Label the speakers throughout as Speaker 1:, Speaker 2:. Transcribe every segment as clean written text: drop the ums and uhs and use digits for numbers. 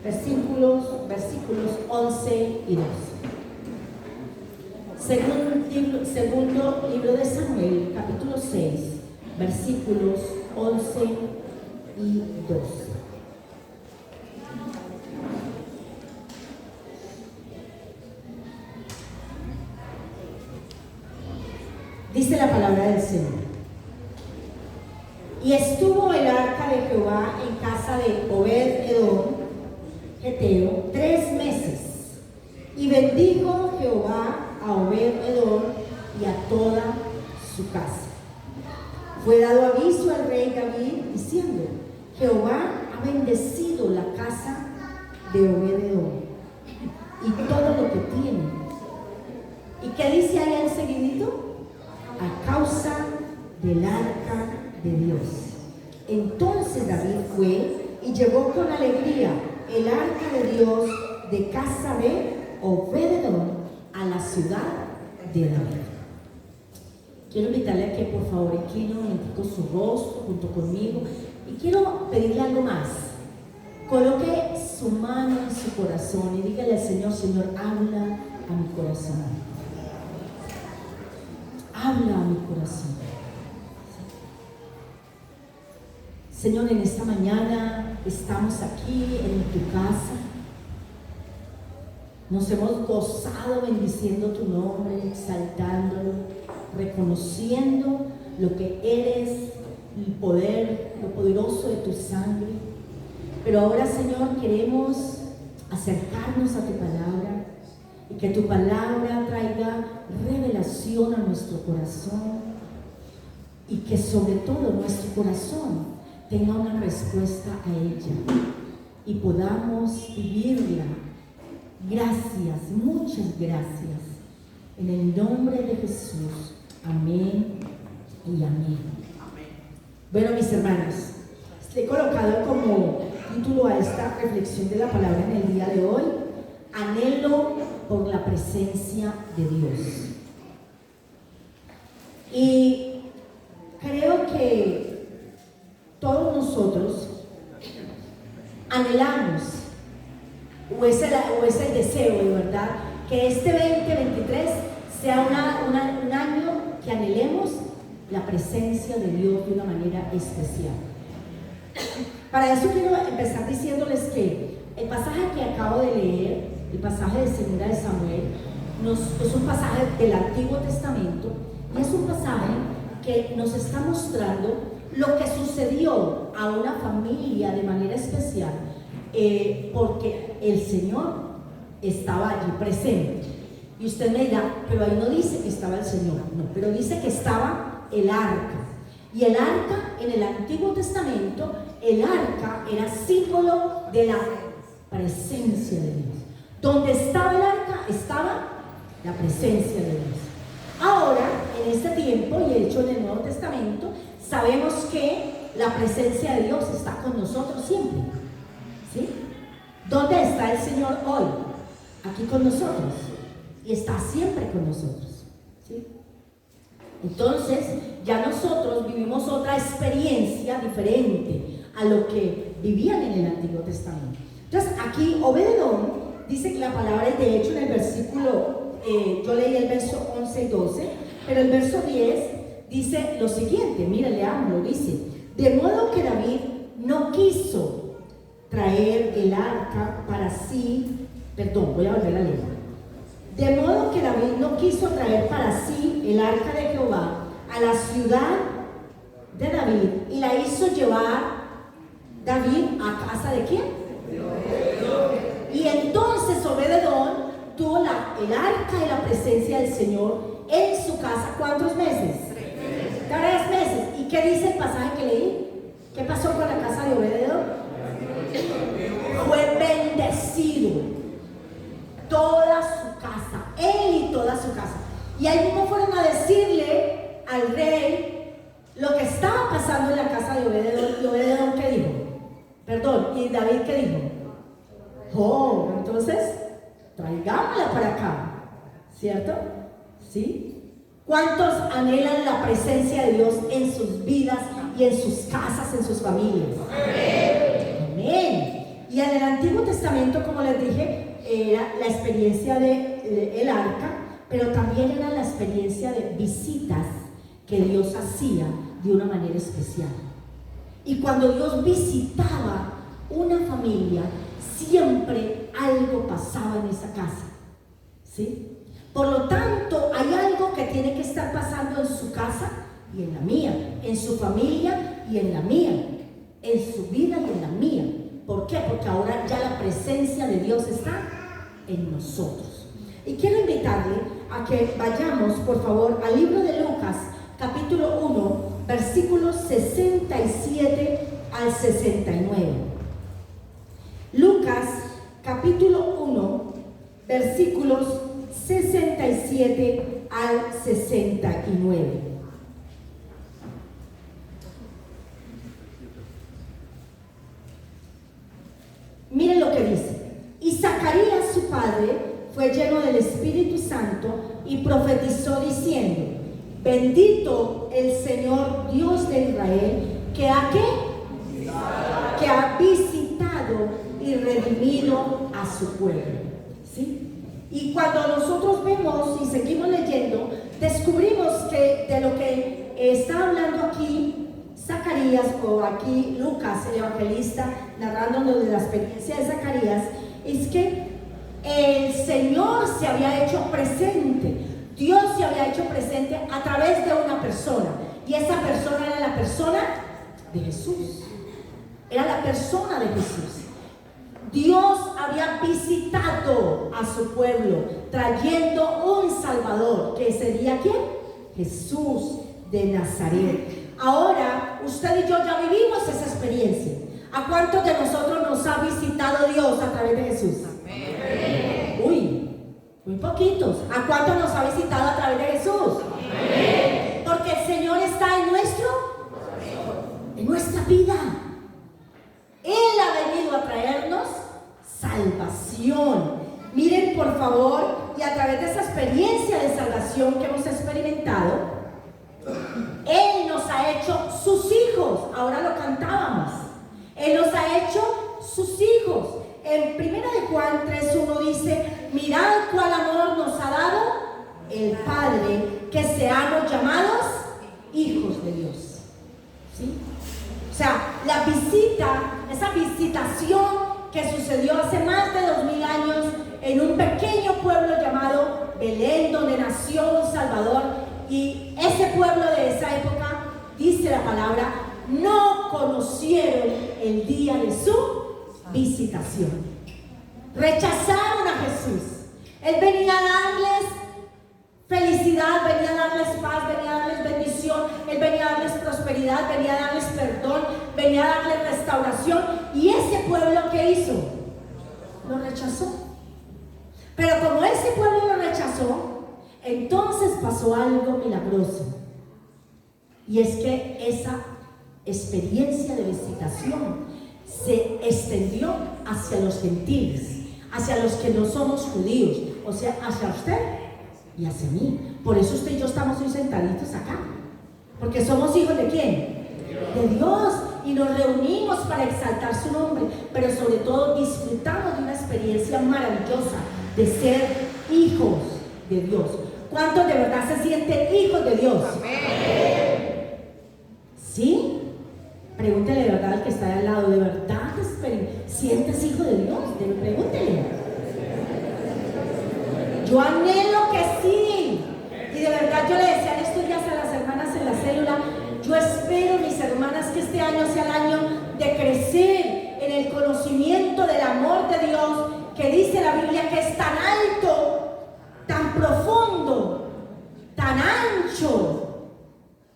Speaker 1: versículos 11 y 12. Segundo libro de Samuel, capítulo 6, versículos 11 y 12. Dice la palabra del Señor: y estuvo el arca de Jehová en casa de Obed-edom, geteo, 3 meses, y bendijo Jehová a Obed-edom y a toda su casa. Fue dado aviso al rey David diciendo: Jehová ha bendecido la casa de Obed-edom y todo lo que tiene. ¿Y qué dice ahí enseguidito? A causa del arca de Dios. Entonces David fue y llevó con alegría el arca de Dios de casa de Obed-edom a la ciudad de David. Quiero invitarle a que por favor incline un momentito su rostro junto conmigo, y quiero pedirle algo más. Coloque su mano en su corazón y dígale al Señor: Señor, habla a mi corazón. Habla a mi corazón. Señor, en esta mañana estamos aquí en tu casa. Nos hemos gozado bendiciendo tu nombre, exaltándolo, reconociendo lo que eres, el poder, lo poderoso de tu sangre. Pero ahora, Señor, queremos acercarnos a tu palabra y que tu palabra traiga revelación a nuestro corazón, y que sobre todo nuestro corazón tenga una respuesta a ella y podamos vivirla. Gracias, muchas gracias. En el nombre de Jesús. Amén y amén. Bueno, mis hermanos, he colocado como título a esta reflexión de la palabra en el día de hoy: anhelo por la presencia de Dios. Y creo que todos nosotros anhelamos, o es el deseo de verdad, que este 2023 sea un año que anhelemos la presencia de Dios de una manera especial. Para eso quiero empezar diciéndoles que el pasaje que acabo de leer, el pasaje de 2 de Samuel, es un pasaje del Antiguo Testamento, y es un pasaje que nos está mostrando lo que sucedió a una familia de manera especial, porque el Señor estaba allí presente. Y usted me dirá: pero ahí no dice que estaba el Señor. No, pero dice que estaba el arca. Y el arca, en el Antiguo Testamento, el arca era símbolo de la presencia de Dios. Donde estaba el arca, estaba la presencia de Dios. Ahora, en este tiempo, y de hecho en el Nuevo Testamento, sabemos que la presencia de Dios está con nosotros siempre. ¿Sí? ¿Dónde está el Señor hoy? Aquí con nosotros. Y está siempre con nosotros. ¿Sí? Entonces, ya nosotros vivimos otra experiencia diferente a lo que vivían en el Antiguo Testamento. Entonces, aquí Obed-edom dice que la palabra, y de hecho en el versículo, yo leí el verso 11 y 12, pero el verso 10 dice lo siguiente, mira, leámoslo, dice: de modo que David no quiso traer el arca para sí, voy a volver a leer. De modo que David no quiso traer para sí el arca de Jehová a la ciudad de David, y la hizo llevar David a casa de ¿quién? Y entonces Obed-edom tuvo el arca y la presencia del Señor en su casa. ¿Cuántos meses? 3 meses. ¿Y qué dice el pasaje que leí? ¿Qué pasó con la casa de Obed-edom? Fue bendecido toda su casa, él y toda su casa. Y ahí mismo fueron a decirle al rey lo que estaba pasando en la casa de Obed-edom. ¿Y Obed-edom qué dijo? ¿Y David qué dijo? Oh, entonces traigámosla para acá, ¿cierto? ¿Sí? ¿Cuántos anhelan la presencia de Dios en sus vidas y en sus casas, en sus familias? Amén. Amén. Y en el Antiguo Testamento, como les dije, era la experiencia del arca, pero también era la experiencia de visitas que Dios hacía de una manera especial. Y cuando Dios visitaba una familia, siempre algo pasaba en esa casa, ¿sí? Por lo tanto, hay algo que tiene que estar pasando en su casa y en la mía, en su familia y en la mía, en su vida y en la mía. ¿Por qué? Porque ahora ya la presencia de Dios está en nosotros. Y quiero invitarle a que vayamos, por favor, al libro de Lucas, capítulo 1, versículos 67 al 69. Lucas, capítulo 1, versículos 67 al 69. Miren lo que dice. Y Zacarías, su padre, fue lleno del Espíritu Santo y profetizó diciendo: bendito el Señor Dios de Israel, que ha visitado y redimido a su pueblo. ¿Sí? Y cuando nosotros vemos y seguimos leyendo, descubrimos que de lo que está hablando aquí Zacarías, o aquí Lucas, el evangelista, narrándonos de la experiencia de Zacarías, es que el Señor se había hecho presente. Dios se había hecho presente a través de una persona, y esa persona era la persona de Jesús. Era la persona de Jesús. Dios había visitado a su pueblo, trayendo un Salvador, que sería ¿quién? Jesús de Nazaret. Ahora, usted y yo ya vivimos esa experiencia. ¿A cuántos de nosotros nos ha visitado Dios a través de Jesús? Amén. Uy, muy poquitos. ¿A cuántos nos ha visitado a través de Jesús? Amén. Porque el Señor está en nuestra vida. Él ha venido a traernos salvación. Miren, por favor, y a través de esa experiencia de salvación que hemos experimentado, Él nos ha hecho sus hijos. Ahora lo cantábamos. Él nos ha hecho sus hijos. En 1 de Juan 3:1 dice: mirad cuál amor nos ha dado el Padre, que seamos llamados hijos de Dios. ¿Sí? O sea, la visita, esa visitación que sucedió hace más de 2000 años en un pequeño pueblo llamado Belén, donde nació un Salvador. Y ese pueblo de esa época, dice la palabra, no conocieron el día de su visitación. Rechazaron a Jesús. Él venía a darles felicidad, venía a darles paz, venía a darles bendición, Él venía a darles prosperidad, venía a darles perdón, venía a darles restauración. Y ese pueblo, ¿qué hizo? Lo rechazó. Pero como ese pueblo lo rechazó, entonces pasó algo milagroso, y es que esa experiencia de visitación se extendió hacia los gentiles, hacia los que no somos judíos, o sea, hacia usted y hacia mí. Por eso usted y yo estamos hoy sentaditos acá, porque somos hijos ¿de quién? De Dios, y nos reunimos para exaltar su nombre, pero sobre todo disfrutamos de una experiencia maravillosa de ser hijos de Dios. ¿Cuántos de verdad se sienten hijos de Dios? Amén. ¿Sí? Pregúntele de verdad al que está al lado, ¿de verdad te sientes hijo de Dios? Pregúntele. Yo anhelo que sí. Y de verdad yo le decía en estos días a las hermanas en la célula, yo espero, mis hermanas, que este año sea el año de crecer en el conocimiento del amor de Dios, que dice la Biblia que es tan alto, tan profundo, tan ancho,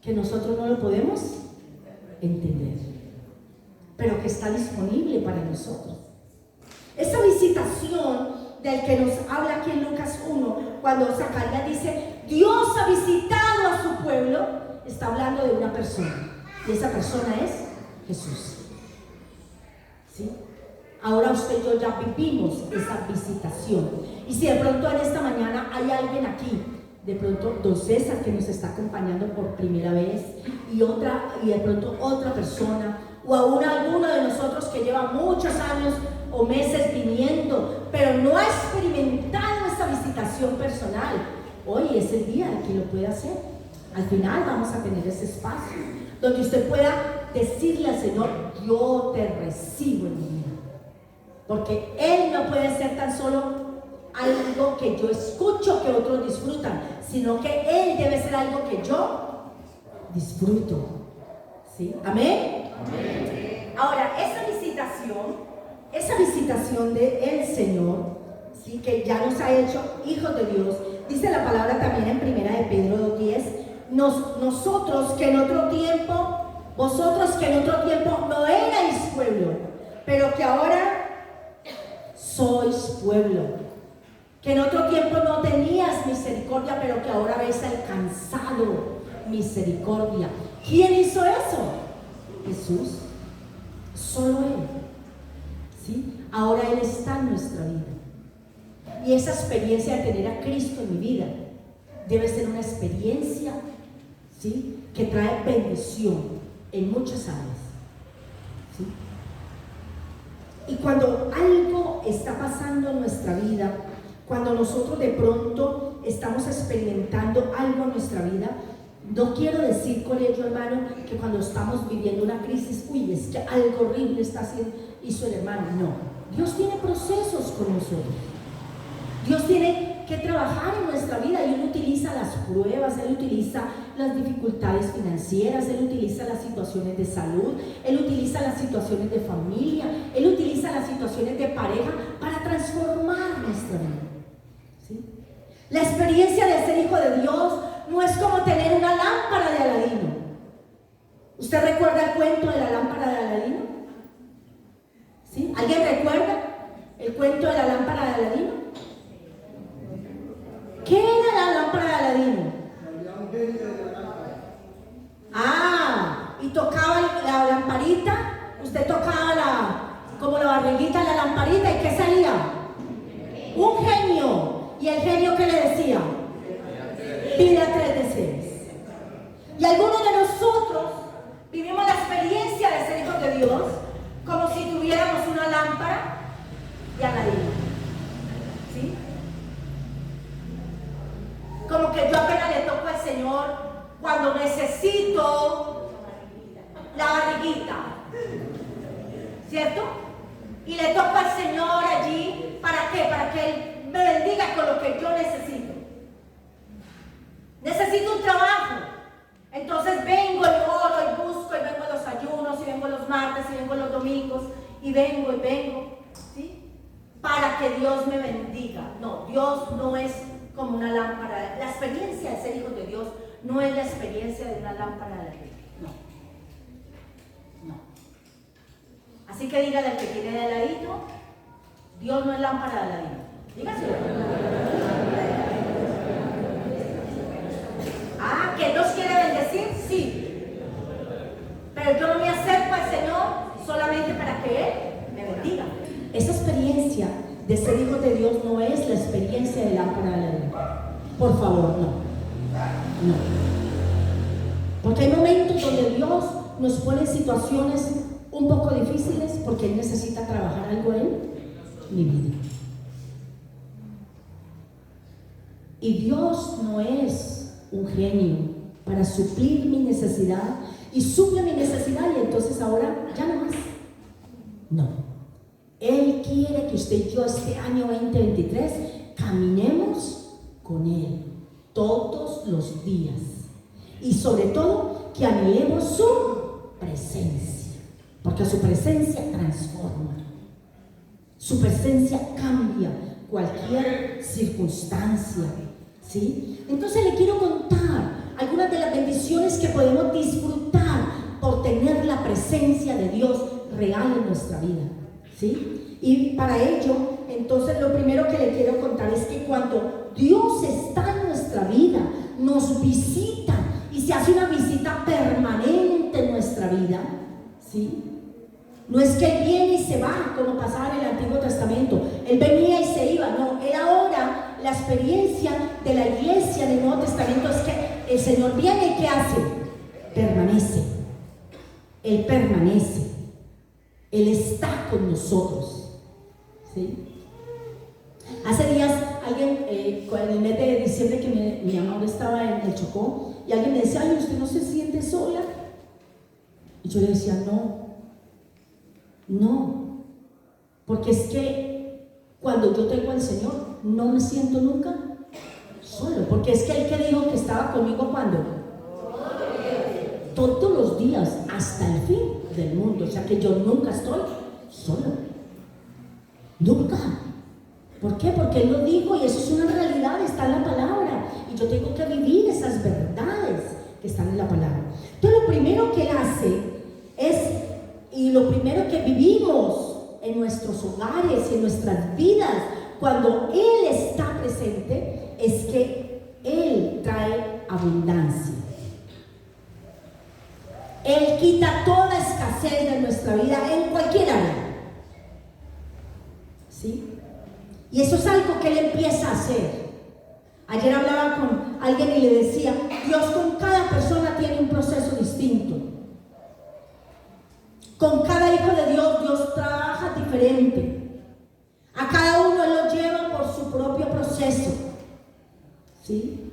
Speaker 1: que nosotros no lo podemos entender, pero que está disponible para nosotros. Esa visitación del que nos habla aquí en Lucas 1, cuando Zacarías dice Dios ha visitado a su pueblo, está hablando de una persona, y esa persona es Jesús. ¿Sí? Ahora usted y yo ya vivimos esa visitación. Y si de pronto en esta mañana hay alguien aquí, de pronto don César, que nos está acompañando por primera vez, y de pronto otra persona, o aún alguno de nosotros que lleva muchos años o meses viniendo, pero no ha experimentado esa visitación personal, hoy es el día en que lo puede hacer. Al final vamos a tener ese espacio donde usted pueda decirle al Señor: yo te recibo en mi vida. Porque Él no puede ser tan solo algo que yo escucho que otros disfrutan, sino que Él debe ser algo que yo disfruto. ¿Sí? ¿Amén? Amén. Ahora, esa visitación del Señor, ¿sí?, que ya nos ha hecho hijos de Dios, dice la palabra también en 1 de Pedro 2:10, vosotros que en otro tiempo no erais pueblo, pero que ahora sois pueblo. Que en otro tiempo no tenías misericordia, pero que ahora habéis alcanzado misericordia. ¿Quién hizo eso? Jesús. Solo Él. ¿Sí? Ahora Él está en nuestra vida. Y esa experiencia de tener a Cristo en mi vida debe ser una experiencia, ¿sí?, que trae bendición en muchas áreas. ¿Sí? Y cuando algo está pasando en nuestra vida, cuando nosotros de pronto estamos experimentando algo en nuestra vida, no quiero decir con ello, hermano, que cuando estamos viviendo una crisis, uy, es que algo horrible hizo el hermano. No, Dios tiene procesos con nosotros. Dios tiene que trabajar en nuestra vida, y Él utiliza las pruebas, Él utiliza las dificultades financieras, Él utiliza las situaciones de salud, Él utiliza las situaciones de familia, Él utiliza las situaciones de pareja para transformar nuestra vida. ¿Sí? La experiencia de ser hijo de Dios no es como tener una lámpara de Aladino. ¿Usted recuerda el cuento de la lámpara de Aladino? ¿Sí? ¿Alguien recuerda el cuento de la lámpara de Aladino? ¿Qué era la lámpara de Aladino? Y tocaba la lamparita, usted tocaba como la barriguita de la lamparita, ¿y qué salía? Un genio. ¿Y el genio qué le decía? Pida 3 deseos. Y algunos de nosotros vivimos la experiencia de ser hijos de Dios como si tuviéramos una lámpara de Aladino. ¿Sí? Como que yo apenas le toco al Señor cuando necesito la barriguita, ¿cierto? Y le toco al Señor allí, ¿para qué? Para que Él me bendiga con lo que yo necesito. Necesito un trabajo, entonces vengo y oro y busco, y vengo a los ayunos, y vengo los martes, y vengo los domingos, y vengo, ¿sí?, para que Dios me bendiga. No, Dios no es como una lámpara. La experiencia de ser hijo de Dios no es la experiencia de una lámpara de la vida. No. Así que dígale al que tiene de ladito: Dios no es lámpara de ladito. Dígaselo. ¿Que Dios quiere bendecir? Sí. Pero yo no me acerco al Señor solamente para que Él me bendiga. Esa experiencia de ser hijo de Dios no es la experiencia de lámpara de la vida. Por favor, no. Porque hay momentos donde Dios nos pone en situaciones un poco difíciles porque Él necesita trabajar algo en mi vida. Y Dios no es un genio para suplir mi necesidad, y suple mi necesidad y entonces ahora ya no más. No. Él quiere que usted y yo este año 2023 caminemos con Él todos los días, y sobre todo que anhelemos su presencia, porque su presencia transforma, su presencia cambia cualquier circunstancia. ¿Sí? Entonces le quiero contar algunas de las bendiciones que podemos disfrutar por tener la presencia de Dios real en nuestra vida. ¿Sí? Y para ello, entonces lo primero que le quiero contar es que cuando Dios está en nuestra vida, nos visita y se hace una visita permanente en nuestra vida. ¿Sí? No es que Él viene y se va como pasaba en el Antiguo Testamento. Él venía y se iba. No, Él ahora, la experiencia de la iglesia del Nuevo Testamento es que el Señor viene y ¿qué hace? Permanece. Él permanece. Él está con nosotros. ¿sí? Hace días alguien, en el mes de diciembre que mi amor estaba en el Chocó, y alguien me decía, ay, ¿usted no se siente sola? Y yo le decía, no, porque es que cuando yo tengo al Señor no me siento nunca solo, porque es que Él que dijo que estaba conmigo cuando todos los días hasta el fin del mundo, o sea que yo nunca estoy solo, nunca. ¿Por qué? Porque Él lo dijo y eso es una realidad, está en la palabra, y yo tengo que vivir esas verdades que están en la palabra. Entonces lo primero que Él hace es, y lo primero que vivimos en nuestros hogares y en nuestras vidas cuando Él está presente, es que Él trae abundancia. Él quita toda escasez de nuestra vida en cualquier área, ¿sí? Y eso es algo que Él empieza a hacer. Ayer hablaba con alguien y le decía, Dios con cada persona tiene un proceso distinto. Con cada hijo de Dios, Dios trabaja diferente. A cada uno Él lo lleva por su propio proceso, ¿sí?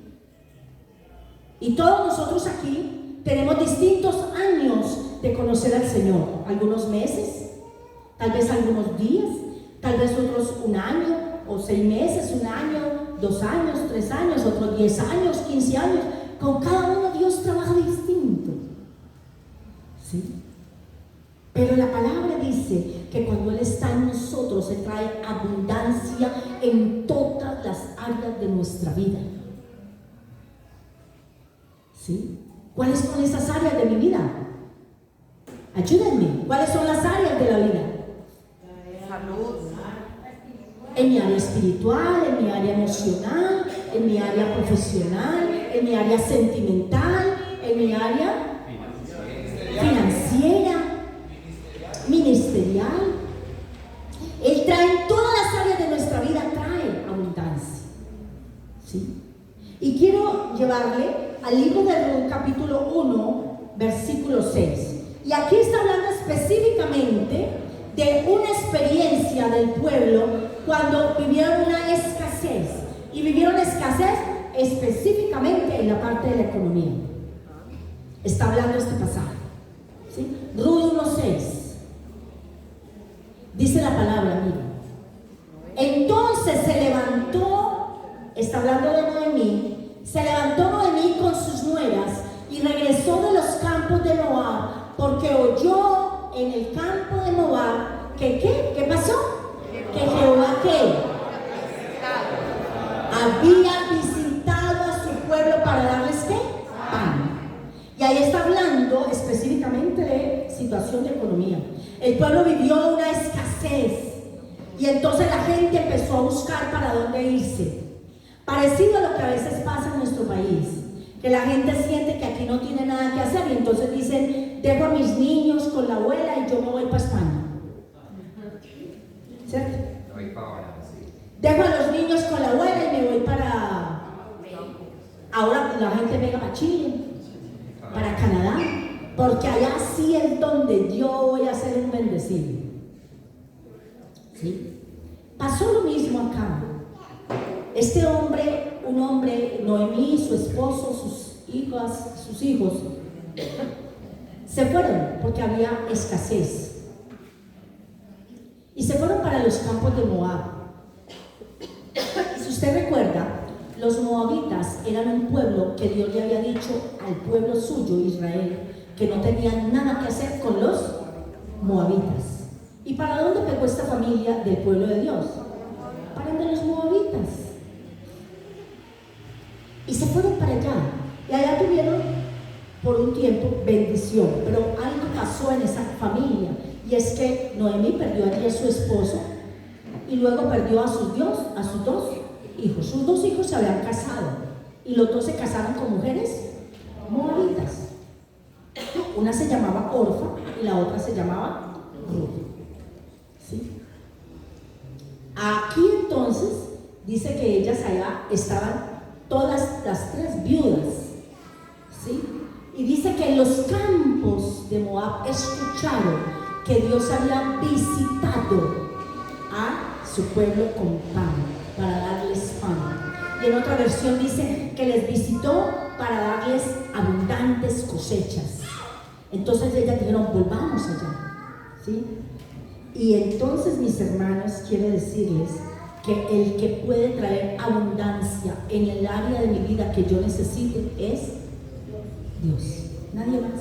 Speaker 1: Y todos nosotros aquí tenemos distintos años de conocer al Señor. Algunos meses, tal vez algunos días, tal vez otros un año, o 6 meses, un año, 2 años, 3 años, otros 10 años, 15 años. Con cada uno Dios trabaja distinto, ¿sí? Pero la palabra dice que cuando Él está en nosotros, Él trae abundancia en todas las áreas de nuestra vida, ¿sí? ¿Cuáles son esas áreas de mi vida? Ayúdenme. ¿Cuáles son las áreas de la vida?
Speaker 2: Salud.
Speaker 1: En mi área espiritual, en mi área emocional, en mi área profesional, en mi área sentimental, en mi área financiera, ministerial. Él trae en todas las áreas de nuestra vida, trae abundancia, ¿sí? Y quiero llevarle al libro de Ruth, capítulo 1, versículo 6. Y aquí está hablando específicamente de una experiencia del pueblo cuando vivieron una escasez. Y vivieron escasez específicamente en la parte de la economía. Está hablando este pasaje, ¿sí? Ruth 1:6. Dice la palabra, mira. Entonces se levantó, está hablando de Noemí, se levantó Noemí con sus nueras y regresó de los campos de Moab, porque oyó en el campo de Moab que ¿qué pasó? Que Jehová había visitado a su pueblo para darles ¿qué? Pan. Y ahí está hablando específicamente de situación de economía. El pueblo vivió una escasez y entonces la gente empezó a buscar para dónde irse. Parecido a lo que a veces pasa en nuestro país, que la gente siente que aquí no tiene nada que hacer y entonces dicen, dejo a mis niños con la abuela y yo me voy para España, ¿cierto? Dejo a los niños con la abuela y me voy para... Ahora la gente venga para Chile, para Canadá, porque allá sí es donde yo voy a ser un bendecido, ¿sí? Pasó lo mismo acá. Este hombre, un hombre, Noemí, su esposo, sus hijos, se fueron porque había escasez. Y se fueron para los campos de Moab. Si usted recuerda, los moabitas eran un pueblo que Dios le había dicho al pueblo suyo, Israel, que no tenían nada que hacer con los moabitas. ¿Y para dónde pegó esta familia del pueblo de Dios? Para donde los moabitas. Y se fueron para allá. Y allá tuvieron por un tiempo bendición. Pero algo pasó en esa familia. Y es que Noemí perdió allí a su esposo. Y luego perdió a sus dos hijos. Sus 2 hijos se habían casado. Y los 2 se casaron con mujeres moabitas. Una se llamaba Orfa y la otra se llamaba Ruth. ¿Sí? Aquí entonces dice que ellas allá estaban todas las 3 viudas, ¿sí? Y dice que en los campos de Moab escucharon que Dios había visitado a su pueblo con pan, para darles pan. Y en otra versión dice que les visitó para darles abundantes cosechas. Entonces ellas dijeron, volvamos allá, ¿sí? Y entonces, mis hermanos, quiero decirles que el que puede traer abundancia en el área de mi vida que yo necesite es Dios, nadie más.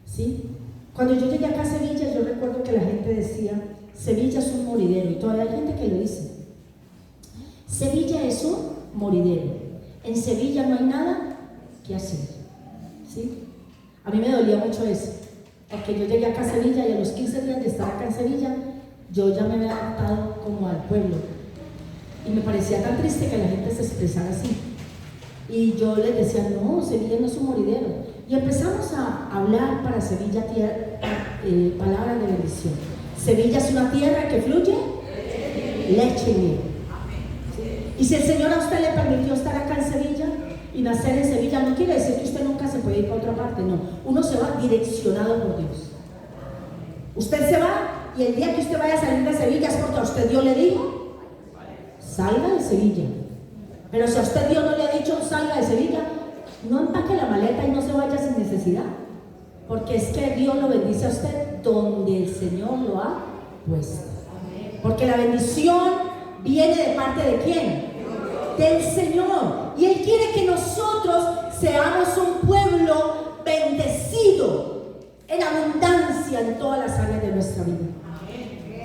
Speaker 1: ¿Sí? Cuando yo llegué acá a Sevilla, yo recuerdo que la gente decía, Sevilla es un moridero, y todavía hay gente que lo dice. Sevilla es un moridero. En Sevilla no hay nada que hacer. ¿Sí? A mí me dolía mucho eso, porque yo llegué acá a Sevilla y a los 15 días de estar acá en Sevilla, yo ya me había adaptado como al pueblo. Y me parecía tan triste que la gente se expresara así. Y yo les decía, no, Sevilla no es un moridero. Y empezamos a hablar para Sevilla palabras de bendición. Sevilla es una tierra que fluye leche y miel. Y si el Señor a usted le permitió estar acá en Sevilla y nacer en Sevilla, no quiere decir que usted nunca se puede ir para otra parte, no. Uno se va direccionado por Dios. Usted se va y el día que usted vaya a salir de Sevilla es porque a usted Dios le dijo, salga de Sevilla. Pero si a usted Dios no le ha dicho salga de Sevilla, no empaque la maleta y no se vaya sin necesidad, porque es que Dios lo bendice a usted donde el Señor lo ha puesto. Porque la bendición viene de parte de ¿quién? Del Señor. Y Él quiere que nosotros seamos un pueblo bendecido en abundancia en todas las áreas de nuestra vida.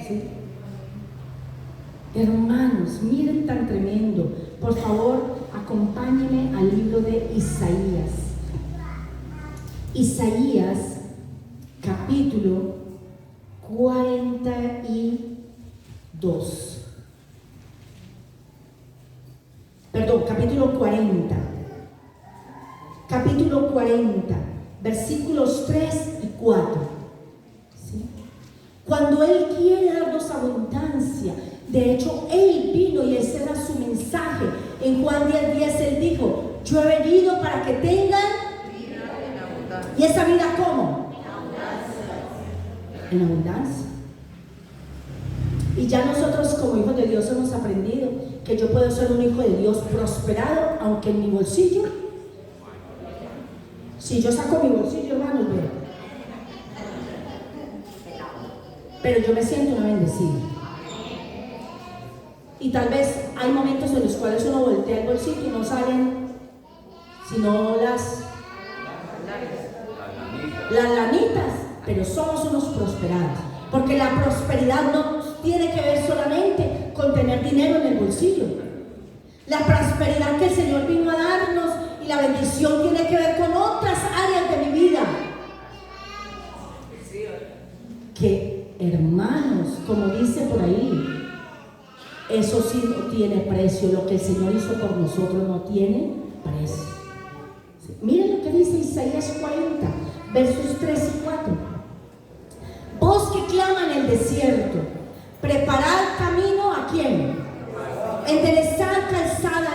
Speaker 1: ¿Sí? Hermanos, miren tan tremendo. Por favor, acompáñenme al libro de Isaías. Isaías, capítulo 42. Perdón, capítulo 40. Capítulo 40, versículos 3 y 4. ¿Sí? Cuando Él quiere darnos abundancia, de hecho, Él vino y ese era su mensaje. En Juan 10:10 Él dijo, yo he venido para que tengan vida en abundancia. ¿Y esa vida cómo? En abundancia. Y ya nosotros como hijos de Dios hemos aprendido que yo puedo ser un hijo de Dios prosperado, aunque en mi bolsillo, si yo saco mi bolsillo, hermanos, veo, pero yo me siento una bendecida. Y tal vez hay momentos en los cuales uno voltea el bolsillo y no salen sino las lanitas, pero somos unos prosperados, porque la prosperidad no tiene que ver solamente con tener dinero en el bolsillo. La prosperidad que el Señor vino a darnos y la bendición tiene que ver con otras áreas de mi vida. Que, hermanos, como dice por ahí, eso sí no tiene precio. Lo que el Señor hizo por nosotros no tiene precio. ¿Sí? Miren lo que dice Isaías 40, versos 3 y 4. Voz que clama en el desierto, preparad camino ¿a quién? Enderezad calzada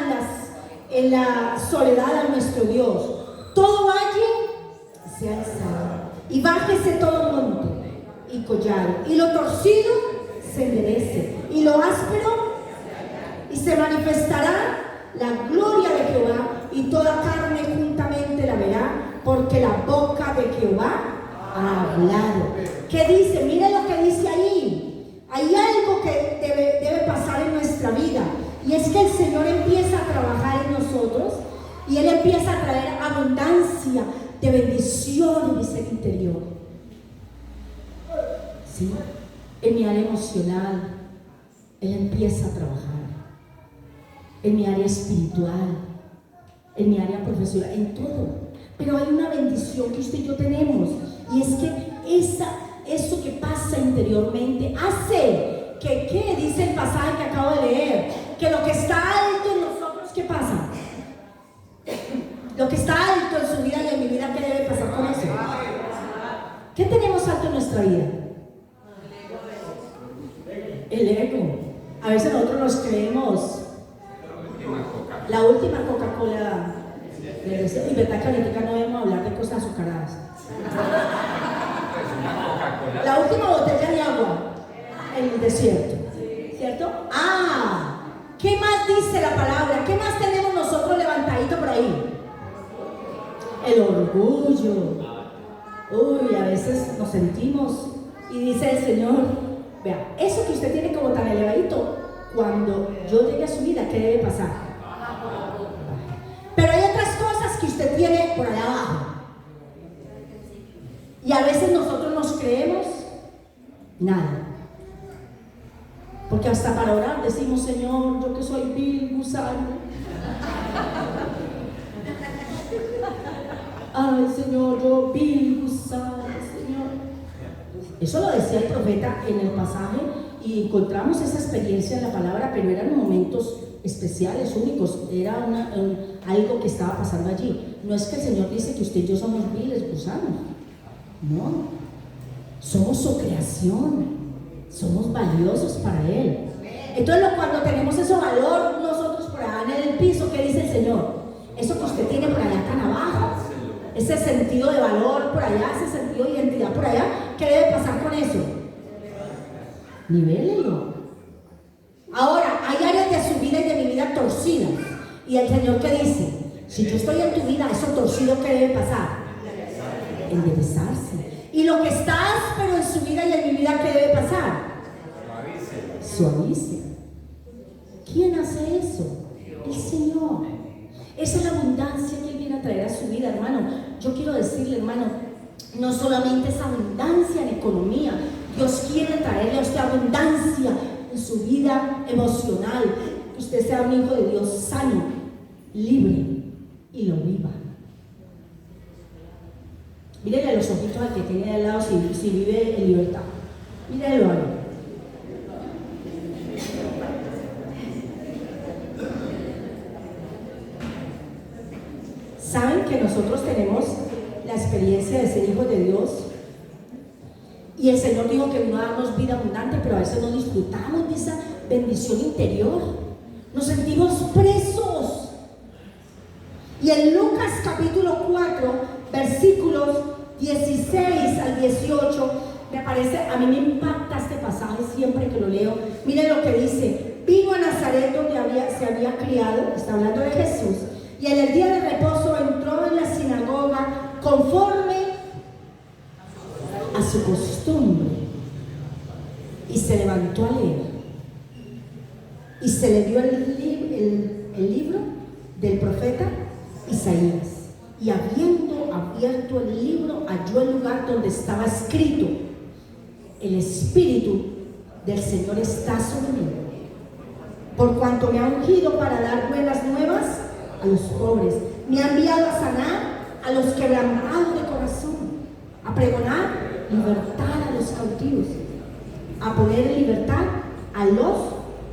Speaker 1: en la soledad a nuestro Dios. Todo valle sea alzado, y bájese todo monte y collado, y lo torcido se enderece, y lo áspero, y se manifestará la gloria de Jehová, y toda carne juntamente la verá, porque la boca de Jehová ha hablado. ¿Qué dice? Miren lo que dice ahí. Hay algo que debe pasar en nuestra vida, y es que el Señor empieza a trabajar en nosotros y Él empieza a traer abundancia de bendición en mi ser interior. ¿Sí? En mi área emocional Él empieza a trabajar, en mi área espiritual, en mi área profesional, en todo. Pero hay una bendición que usted y yo tenemos, y es que eso que pasa interiormente hace que, ¿qué dice el pasaje que acabo de leer? Que lo que está alto en nosotros, ¿qué pasa? Lo que está alto en su vida y en mi vida, ¿qué debe pasar con eso? ¿Qué tenemos alto en nuestra vida? El ego. A veces nosotros nos creemos la última Coca-Cola. Y verdad que ahorita no debemos hablar de cosas azucaradas. La última botella de agua, cierto? ¿Cierto? Ah, ¿qué más dice la palabra? ¿Qué más tenemos nosotros levantadito por ahí? El orgullo. Uy, a veces nos sentimos y dice el Señor, vea, eso que usted tiene como tan elevadito, cuando yo llegue a su vida, ¿qué debe pasar? Pero hay otras cosas que usted tiene por allá abajo. Y a veces nosotros nos creemos nada. Porque hasta para orar decimos, Señor, yo que soy vil gusano. Ay, Señor, yo vil gusano, Señor. Eso lo decía el profeta en el pasaje y encontramos esa experiencia en la palabra, pero eran momentos especiales, únicos. Era algo que estaba pasando allí. No es que el Señor dice que usted y yo somos viles gusanos. No. Somos su creación. Somos valiosos para Él. Entonces cuando tenemos ese valor nosotros por allá en el piso, ¿qué dice el Señor? Eso que usted tiene por allá tan abajo, ese sentido de valor por allá, ese sentido de identidad por allá, ¿qué debe pasar con eso? Nivélelo. Ahora, hay áreas de su vida y de mi vida torcidas. Y el Señor, ¿qué dice? Si yo estoy en tu vida, eso torcido, ¿qué debe pasar? Enderezarse. Y lo que está áspero en su vida y en mi vida, ¿qué debe pasar? Suavice. ¿Quién hace eso? El Señor. Esa es la abundancia que Él viene a traer a su vida, hermano. Yo quiero decirle, hermano, no solamente es abundancia en economía. Dios quiere traerle a usted abundancia en su vida emocional. Que usted sea un hijo de Dios sano, libre y lo viva. Mírenle los ojitos al que tiene al lado si vive en libertad. Mírenlo ahí. Saben que nosotros tenemos la experiencia de ser hijos de Dios y el Señor dijo que vino a darnos vida abundante, pero a veces no disfrutamos de esa bendición interior. Nos sentimos presos. Y en Lucas capítulo 4, versículos 16 al 18, me parece, a mí me impacta este pasaje siempre que lo leo. Miren lo que dice: vino a Nazaret donde se había criado, está hablando de Jesús, y en el día de reposo entró en la sinagoga conforme a su costumbre y se levantó a leer. Y se le dio el libro del profeta Isaías. Y habiendo abierto el libro, halló el lugar donde estaba escrito: el Espíritu del Señor está sobre mí, por cuanto me ha ungido para dar buenas nuevas a los pobres, me ha enviado a sanar a los quebrantados de corazón, a pregonar libertad a los cautivos, a poner en libertad a los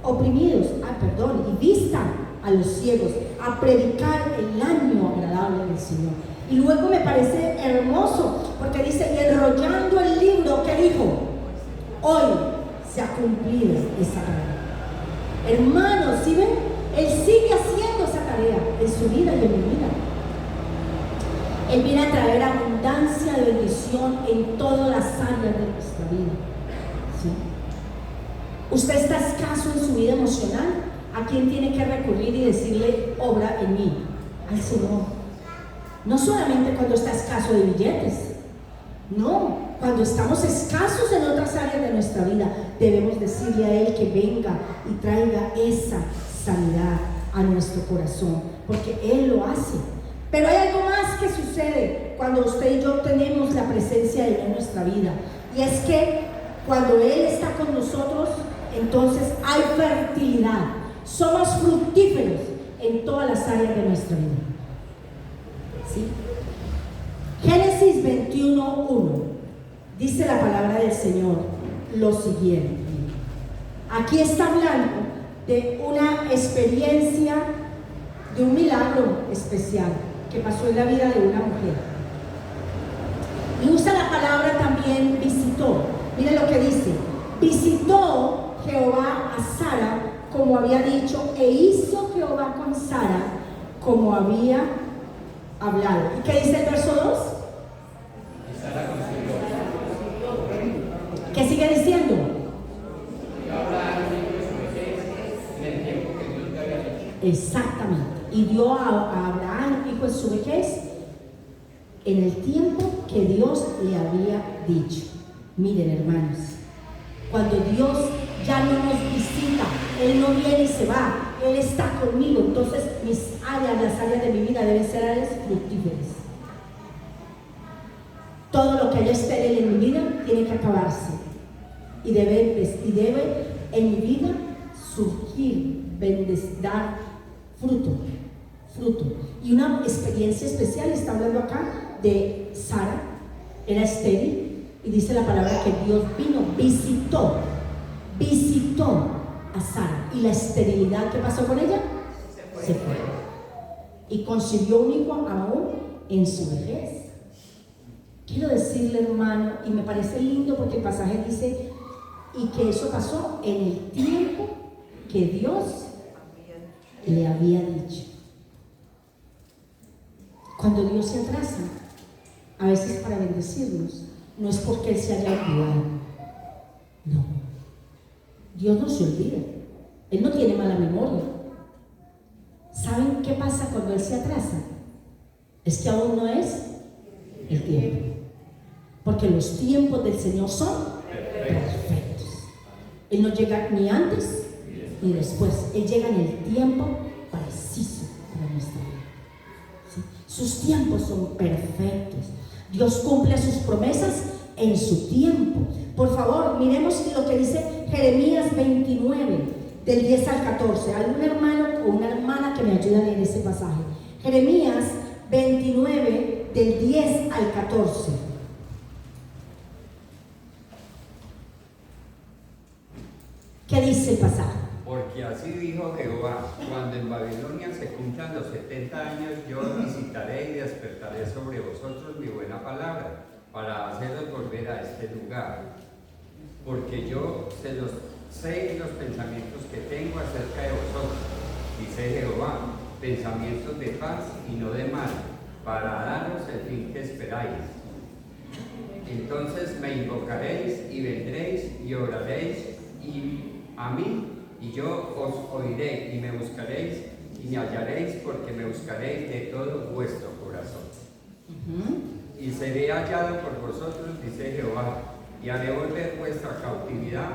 Speaker 1: oprimidos, y vista a los ciegos, a predicar el año agradable del Señor. Y luego me parece hermoso porque dice: y enrollando el libro, ¿qué dijo? Hoy se ha cumplido esa tarea. Hermanos, ¿sí ven? Él sigue haciendo esa tarea en su vida y en mi vida. Él viene a traer abundancia de bendición en todas las áreas de nuestra vida. ¿Sí? Usted está escaso en su vida emocional. ¿A quién tiene que recurrir y decirle: obra en mí? Al Señor. No solamente cuando está escaso de billetes, no, cuando estamos escasos en otras áreas de nuestra vida, debemos decirle a Él que venga y traiga esa sanidad a nuestro corazón, porque Él lo hace. Pero hay algo más que sucede cuando usted y yo tenemos la presencia de Él en nuestra vida, y es que cuando Él está con nosotros, entonces hay fertilidad. Somos fructíferos en todas las áreas de nuestra vida. ¿Sí? Génesis 21:1 dice la palabra del Señor lo siguiente. Aquí está hablando de una experiencia, de un milagro especial que pasó en la vida de una mujer. Y usa la palabra también visitó. Miren lo que dice: visitó Jehová a Sara como había dicho, e hizo Jehová con Sara como había hablado. ¿Y qué dice el verso 2? ¿Qué sigue diciendo? Exactamente. Y dio a Abraham, hijo en su vejez, en el tiempo que Dios le había dicho. Miren, hermanos, cuando Dios ya no nos visita, Él no viene y se va, Él está conmigo. Entonces las áreas de mi vida deben ser áreas fructíferas. Todo lo que haya estéril en mi vida tiene que acabarse y debe en mi vida surgir, dar fruto. Y una experiencia especial, está hablando acá de Sara, era estéril, y dice la palabra que Dios vino, visitó a Sara, y la esterilidad, ¿qué pasó con ella? Se fue. Y concibió un hijo aún en su vejez. Quiero decirle, hermano, y me parece lindo porque el pasaje dice, y que eso pasó en el tiempo que Dios le había dicho. Cuando Dios se atrasa, a veces para bendecirnos, no es porque Él se haya olvidado. No. Dios no se olvida. Él no tiene mala memoria. ¿Saben qué pasa cuando Él se atrasa? Es que aún no es el tiempo. Porque los tiempos del Señor son perfectos. Él no llega ni antes ni después. Él llega en el tiempo preciso para nuestra vida. ¿Sí? Sus tiempos son perfectos. Dios cumple sus promesas en su tiempo. Por favor, miremos lo que dice Jeremías 29, del 10 al 14. ¿Algún hermano o una hermana que me ayude a leer ese pasaje? Jeremías 29, del 10 al 14. ¿Qué dice el pasaje?
Speaker 3: Porque así dijo Jehová: cuando en Babilonia se cumplan los 70 años, yo os visitaré y despertaré sobre vosotros mi buena palabra, para haceros volver a este lugar. Porque yo sé los pensamientos que tengo acerca de vosotros, dice Jehová, pensamientos de paz y no de mal, para daros el fin que esperáis. Entonces me invocaréis y vendréis y oraréis a mí, y yo os oiré, y me buscaréis y me hallaréis, porque me buscaréis de todo vuestro corazón. Y seré hallado por vosotros, dice Jehová, y haré volver vuestra cautividad,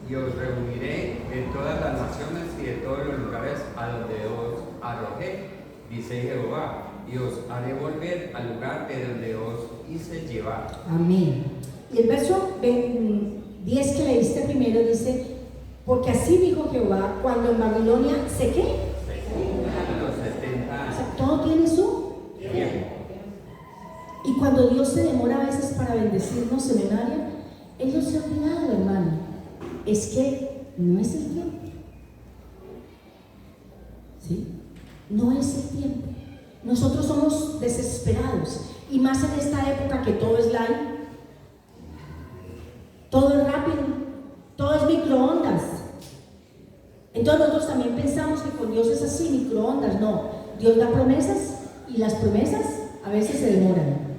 Speaker 3: y os reuniré de todas las naciones y de todos los lugares a donde os arrojé, dice Jehová, y os haré volver al lugar de donde os hice llevar.
Speaker 1: Amén. Y el verso 10 que leíste primero dice, porque así dijo Jehová, cuando en Babilonia se qué.
Speaker 3: Se cumplan los 70 años.
Speaker 1: O sea, todo tiene su tiempo. Y cuando Dios se demora a veces para bendecirnos en un área, Él no se ha olvidado, hermano. Es que no es el tiempo. ¿Sí? No es el tiempo. Nosotros somos desesperados. Y más en esta época que todo es live. Todo es rápido. Todo es microondas. Entonces nosotros también pensamos que con Dios es así, microondas. No. Dios da promesas y las promesas a veces se demoran.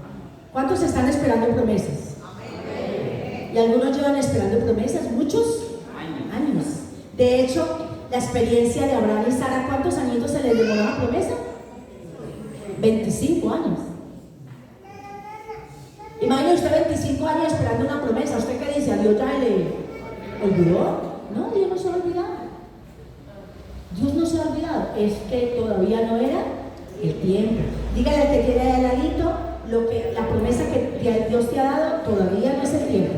Speaker 1: ¿Cuántos están esperando promesas? Amén. Y algunos llevan esperando promesas, muchos años. De hecho, la experiencia de Abraham y Sara, ¿cuántos añitos se les demoró la promesa? 25 años. Imagínese usted 25 años esperando una promesa. ¿Usted qué dice? ¿A Dios ya le olvidó? No, Dios no se ha olvidado. Dios no se ha olvidado. Es que todavía no era el tiempo. Dígale al que tiene al ladito, la promesa que Dios te ha dado todavía no es el tiempo.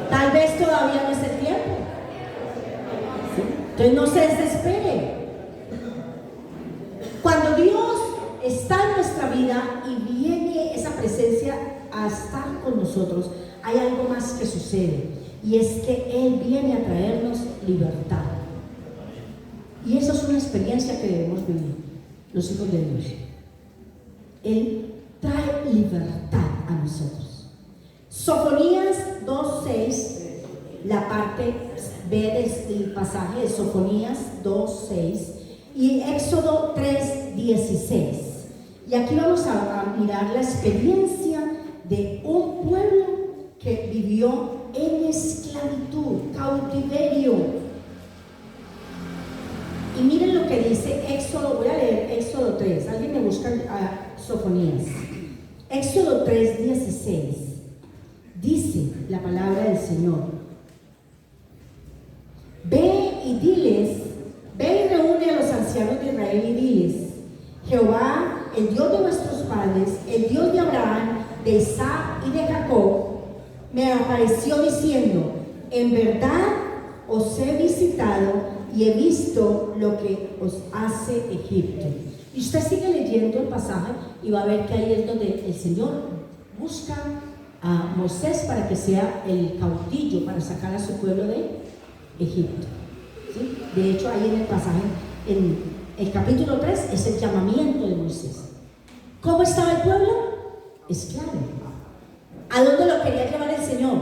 Speaker 1: Tal vez todavía no es el tiempo. ¿Sí? Entonces no se desespere. Cuando Dios está en nuestra vida y viene esa presencia a estar con nosotros, hay algo más que sucede, y es que Él viene a traernos libertad. Y eso es una experiencia que debemos vivir los hijos de Dios. Él trae libertad a nosotros. Sofonías 2:6, la parte B del pasaje de Sofonías 2:6, y Éxodo 3:16. Y aquí vamos a mirar la experiencia de un pueblo que vivió en esclavitud, cautiverio. buscan a Sofonías. Éxodo 3:16. Dice la palabra del Señor: ve y reúne a los ancianos de Israel y diles: Jehová, el Dios de nuestros padres, el Dios de Abraham, de Isaac y de Jacob, me apareció diciendo: en verdad os he visitado y he visto lo que os hace Egipto. Y usted sigue leyendo el pasaje y va a ver que ahí es donde el Señor busca a Moisés para que sea el caudillo para sacar a su pueblo de Egipto. ¿Sí? De hecho, ahí en el pasaje, en el capítulo 3, es el llamamiento de Moisés. ¿Cómo estaba el pueblo? Esclavo. ¿A dónde lo quería llevar el Señor?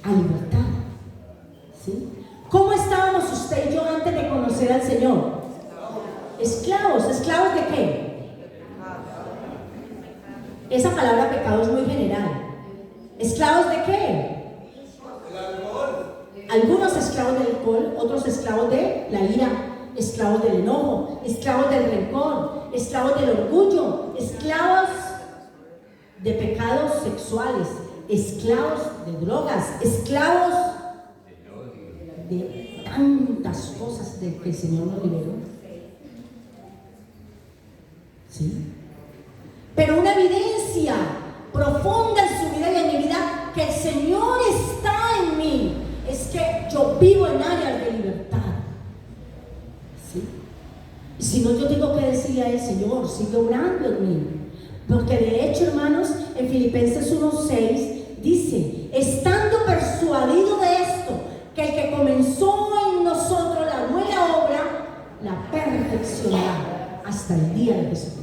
Speaker 1: A libertad. ¿Sí? ¿Cómo estábamos usted y yo antes de conocer al Señor? Esclavos. ¿Esclavos de qué? Esa palabra pecado es muy general. ¿Esclavos de qué? Algunos esclavos del alcohol, otros esclavos de la ira, esclavos del enojo, esclavos del rencor, esclavos del orgullo, esclavos de pecados sexuales, esclavos de drogas, esclavos de tantas cosas de que el Señor nos liberó. ¿Sí? Pero una evidencia profunda en su vida y en mi vida que el Señor está en mí es que yo vivo en áreas de libertad. ¿Sí? Y si no, yo tengo que decirle a él: Señor, sigue obrando en mí. Porque de hecho, hermanos, en Filipenses 1:6 dice: estando persuadido de esto, que el que comenzó en nosotros la buena obra, la perfeccionará hasta el día de Jesucristo.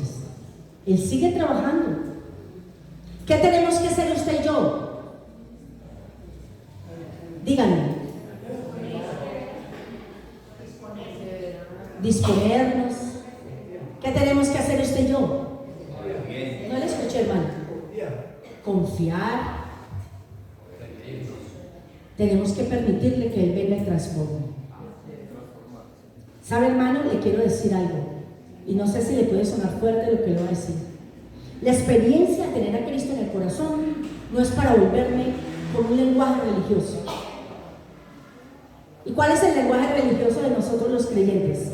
Speaker 1: Él sigue trabajando. ¿Qué tenemos que hacer usted y yo? Díganme. Disponernos. ¿Qué tenemos que hacer usted y yo? No le escuché, hermano. Confiar. Tenemos que permitirle que Él venga y transforme. ¿Sabe, hermano? Le quiero decir algo. Y no sé si le puede sonar fuerte lo que le voy a decir. La experiencia de tener a Cristo en el corazón no es para volverme con un lenguaje religioso. ¿Y cuál es el lenguaje religioso de nosotros los creyentes?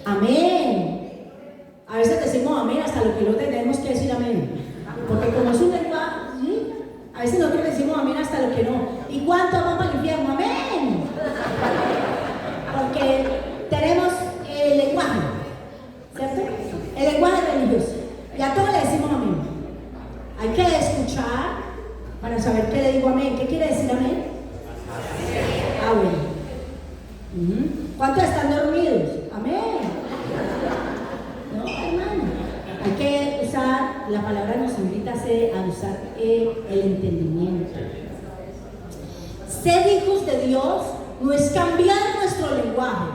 Speaker 1: Amén. A veces decimos amén hasta lo que no tenemos que decir amén. Porque como es un lenguaje, ¿sí? A veces nosotros decimos amén hasta lo que no. ¿Y cuánto vamos al infierno? Amén. Porque tenemos el lenguaje, ¿cierto? El lenguaje religioso. Y a todos le decimos amén. Hay que escuchar para saber qué le digo amén. ¿Qué quiere decir amén? Ah, bueno. ¿Cuántos están dormidos? Amén. No, hermano. Hay que usar, la palabra nos invita a usar el entendimiento. Ser hijos de Dios no es cambiar nuestro lenguaje.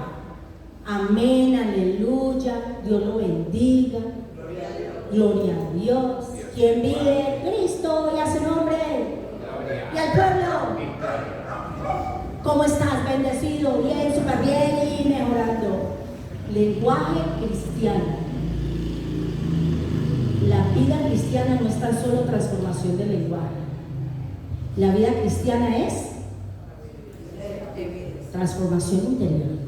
Speaker 1: Amén, aleluya, Dios lo bendiga, gloria a Dios. ¿Quién vive? Cristo y a su nombre. Y al pueblo. ¿Cómo estás? Bendecido, bien, súper bien y mejorando. Lenguaje cristiano. La vida cristiana no es tan solo transformación del lenguaje. La vida cristiana es transformación interior.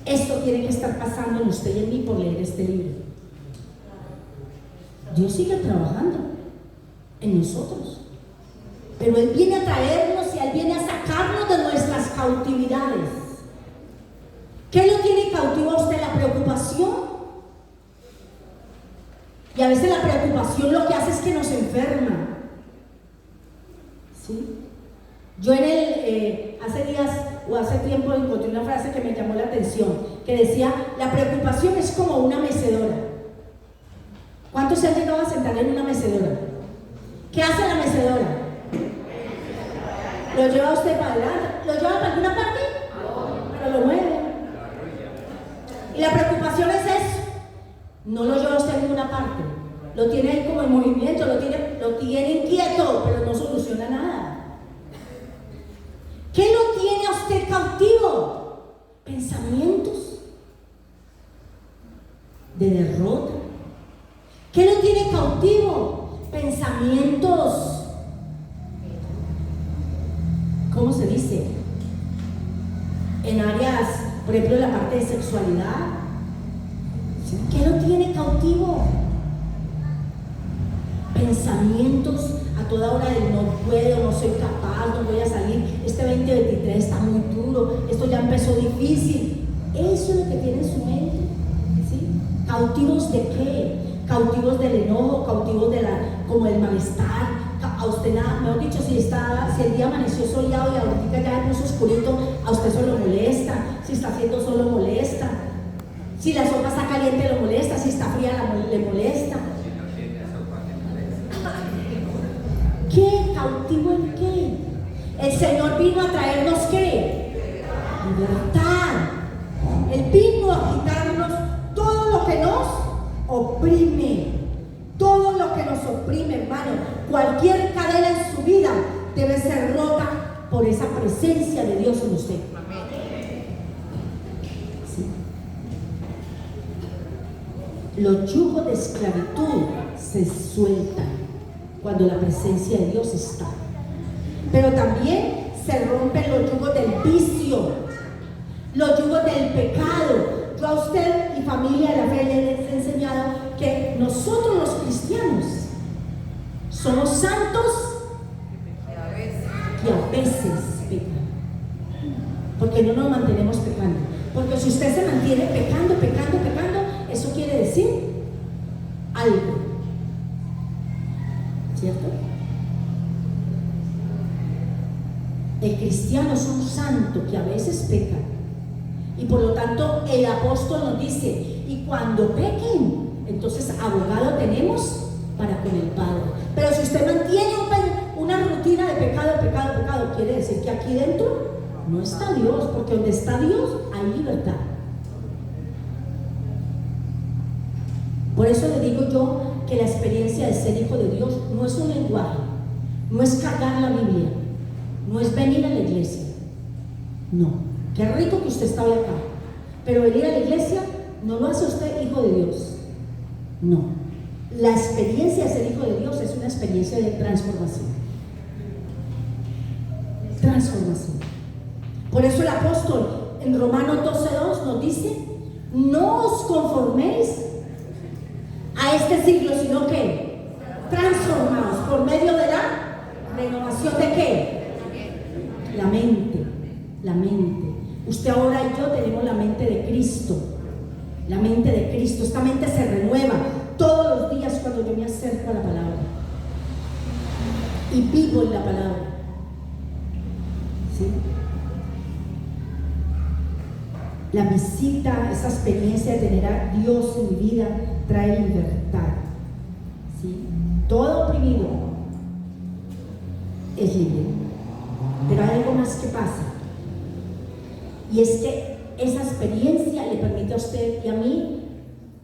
Speaker 1: Esto tiene que estar pasando en usted y en mí por leer este libro. Dios sigue trabajando en nosotros, pero Él viene a traernos y Él viene a sacarnos de nuestras cautividades. ¿Qué lo tiene cautivo a usted? La preocupación. Y a veces la preocupación lo que hace es que nos enferma. ¿Sí? Yo hace días o hace tiempo encontré una frase que me llamó la atención, que decía: la preocupación es como una mecedora. ¿Cuántos se han llegado a sentar en una mecedora? ¿Qué hace la mecedora? ¿Lo lleva usted para adelante? ¿Lo lleva para alguna parte? Pero lo mueve. Y la preocupación es eso. No lo lleva usted a ninguna parte. Lo tiene ahí como en movimiento, lo tiene inquieto, pero no soluciona nada. ¿Qué lo tiene a usted cautivo? de derrota. ¿Qué lo tiene cautivo? Pensamientos, ¿cómo se dice? En áreas, por ejemplo, la parte de sexualidad. ¿Qué lo tiene cautivo? Pensamientos a toda hora de no puedo, no soy capaz, no voy a salir, este 2023 está muy duro, esto ya empezó difícil. Eso es lo que tiene en su mente, ¿sí? ¿Cautivos de qué? Cautivos del enojo, cautivos de como del malestar. A usted nada, mejor dicho, si el día amaneció soleado y ahorita ya es oscurito, a usted solo molesta, si está haciendo solo molesta, si la sopa está caliente le molesta, si está fría le molesta. ¿Qué? ¿Cautivo en qué? El Señor vino a traernos ¿qué? Libertad. Él vino a quitarnos todo lo que nos oprime. Todo lo que nos oprime, hermano. Cualquier cadena en su vida debe ser rota por esa presencia de Dios en usted. Sí. Los yugos de esclavitud se sueltan cuando la presencia de Dios está. Pero también se rompen los yugos del vicio, los yugos del pecado. Yo a usted y familia de la fe les he enseñado que nosotros los cristianos somos santos que a veces pecan, porque no nos mantenemos pecando. Porque si usted se mantiene pecando, eso quiere decir algo, ¿cierto? El cristiano es un santo que a veces peca, y por lo tanto el apóstol nos dice: y cuando pequen, entonces abogado tenemos para con el Padre. Pero si usted mantiene una rutina de pecado, quiere decir que aquí dentro no está Dios, porque donde está Dios hay libertad. Por eso le digo yo que la experiencia de ser hijo de Dios no es un lenguaje, no es cargar la Biblia, no es venir a la iglesia. No, qué rico que usted está hoy acá, pero venir a la iglesia no lo hace usted hijo de Dios. No, la experiencia de ser hijo de Dios es una experiencia de transformación. Por eso el apóstol en Romanos 12:2 nos dice: no os conforméis a este siglo, sino que transformaos por medio de la renovación de ¿qué? La mente. Usted ahora y yo tenemos la mente de Cristo. La mente de Cristo. Esta mente se renueva todos los días cuando yo me acerco a la palabra y vivo en la palabra. ¿Sí? La visita, esa experiencia de tener a Dios en mi vida trae libertad. ¿Sí? Todo oprimido es libre. Pero hay algo más que pasa, y es que esa experiencia le permite a usted y a mí,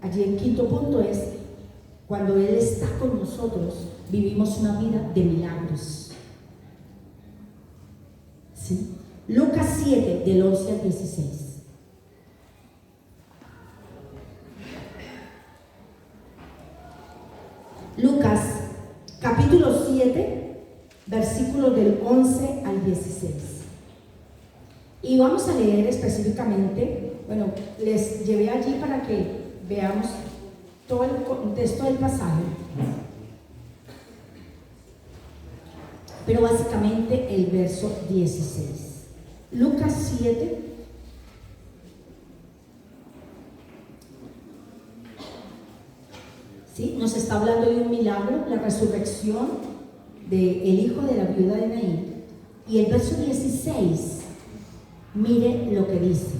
Speaker 1: allí el quinto punto es: cuando Él está con nosotros, vivimos una vida de milagros. ¿Sí? Lucas 7, del 11 al 16. Lucas, capítulo 7, versículos del 11 al 16. Y vamos a leer específicamente, bueno, les llevé allí para que veamos todo el contexto del pasaje, pero básicamente el verso 16. Lucas 7, ¿sí? Nos está hablando de un milagro, la resurrección del hijo de la viuda de Naín. Y el verso 16, mire lo que dice: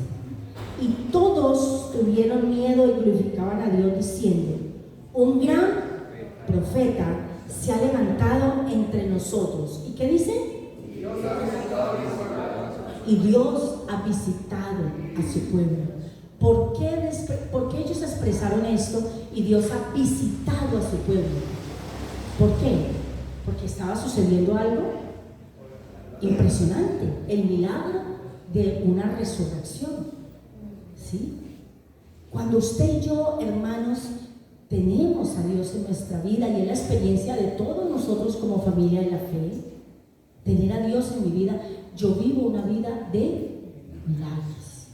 Speaker 1: y todos tuvieron miedo y glorificaban a Dios diciendo: un gran profeta se ha levantado entre nosotros. ¿Y qué dice? Y Dios ha visitado a su pueblo. ¿Por qué ellos expresaron esto? Y Dios ha visitado a su pueblo. ¿Por qué? Porque estaba sucediendo algo impresionante, el milagro de una resurrección. ¿Sí? Cuando usted y yo, hermanos, tenemos a Dios en nuestra vida, y es la experiencia de todos nosotros como familia de la fe, tener a Dios en mi vida, yo vivo una vida de milagros,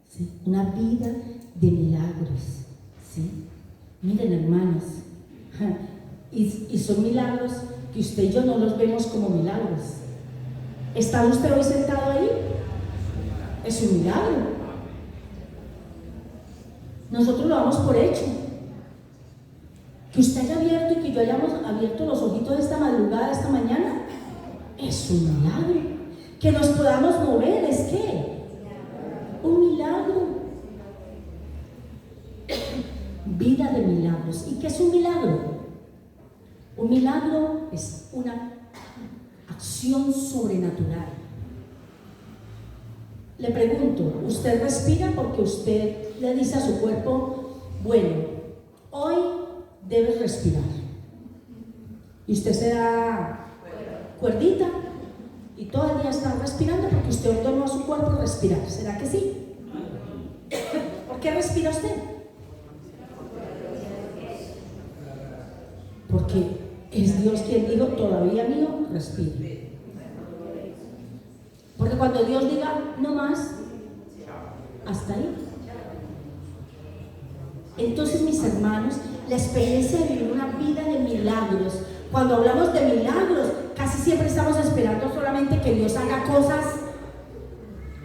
Speaker 1: ¿sí? Una vida de milagros, ¿sí? Miren, hermanos, y son milagros que usted y yo no los vemos como milagros. ¿Está usted hoy sentado ahí? Es un milagro. Nosotros lo damos por hecho. Que usted haya abierto y que yo hayamos abierto los ojitos esta madrugada, esta mañana, es un milagro. Que nos podamos mover, ¿es qué? Un milagro. Vida de milagros. ¿Y qué es un milagro? Un milagro es una acción sobrenatural. Le pregunto, ¿usted respira porque usted le dice a su cuerpo, bueno, hoy debes respirar? Y usted se da cuerdita y todo el día está respirando porque usted ordenó a su cuerpo respirar. ¿Será que sí? ¿Por qué respira usted? Porque es Dios quien dijo, todavía mío, respire. Porque cuando Dios diga, no más, hasta ahí. Entonces, mis hermanos, la experiencia de vivir una vida de milagros, cuando hablamos de milagros, casi siempre estamos esperando solamente que Dios haga cosas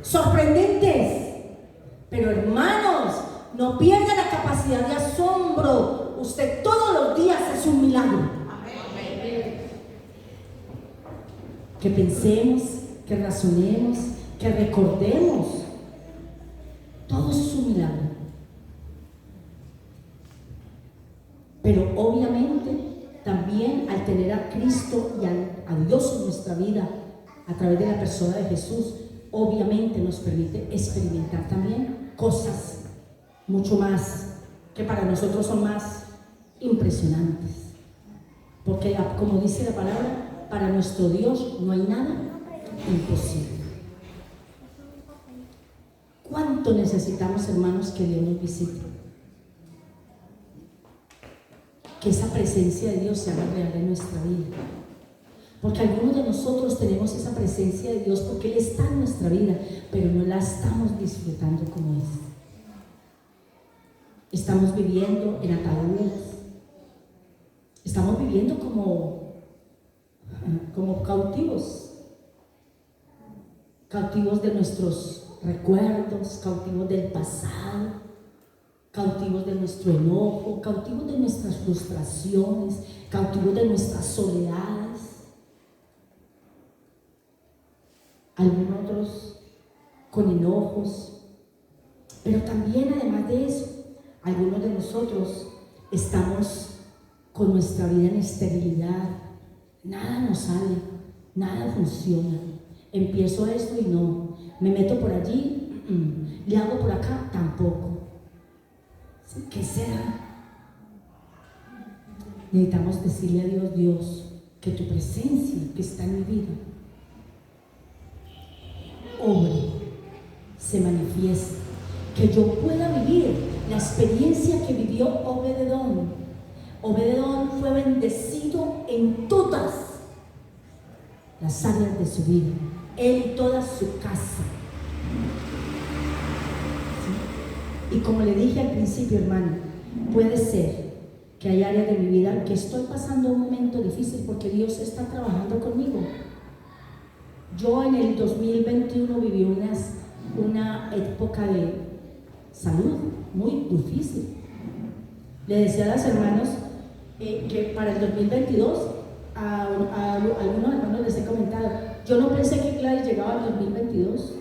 Speaker 1: sorprendentes. Pero hermanos, no pierda la capacidad de asombro. Usted todos los días es un milagro. Que pensemos, que razonemos, que recordemos. Todo es un milagro. Pero obviamente también al tener a Cristo y a Dios en nuestra vida a través de la persona de Jesús, obviamente nos permite experimentar también cosas mucho más que para nosotros son más impresionantes. Porque como dice la palabra, para nuestro Dios no hay nada imposible. ¿Cuánto necesitamos, hermanos, que Dios nos visite? Que esa presencia de Dios se haga real en nuestra vida. Porque algunos de nosotros tenemos esa presencia de Dios porque Él está en nuestra vida, pero no la estamos disfrutando como es. Estamos viviendo en ataúdes. Estamos viviendo como cautivos de nuestros recuerdos, cautivos del pasado, cautivos de nuestro enojo, cautivos de nuestras frustraciones, cautivos de nuestras soledades. Algunos otros con enojos, pero también además de eso, algunos de nosotros estamos con nuestra vida en esterilidad. Nada nos sale, nada funciona. Empiezo esto y no, me meto por allí, le hago por acá, tampoco. ¿Qué será? Necesitamos decirle a Dios, Dios, que tu presencia que está en mi vida obre, se manifieste, que yo pueda vivir la experiencia que vivió Obed-Edom. Obed-Edom fue bendecido en todas las áreas de su vida, él y toda su casa. ¿Sí? Y como le dije al principio, hermano, puede ser que hay áreas de mi vida que estoy pasando un momento difícil porque Dios está trabajando conmigo. Yo en el 2021 viví una época de salud muy difícil. Le decía a los hermanos que para el 2022, a algunos hermanos les he comentado, yo no pensé que Gladys llegaba al 2022.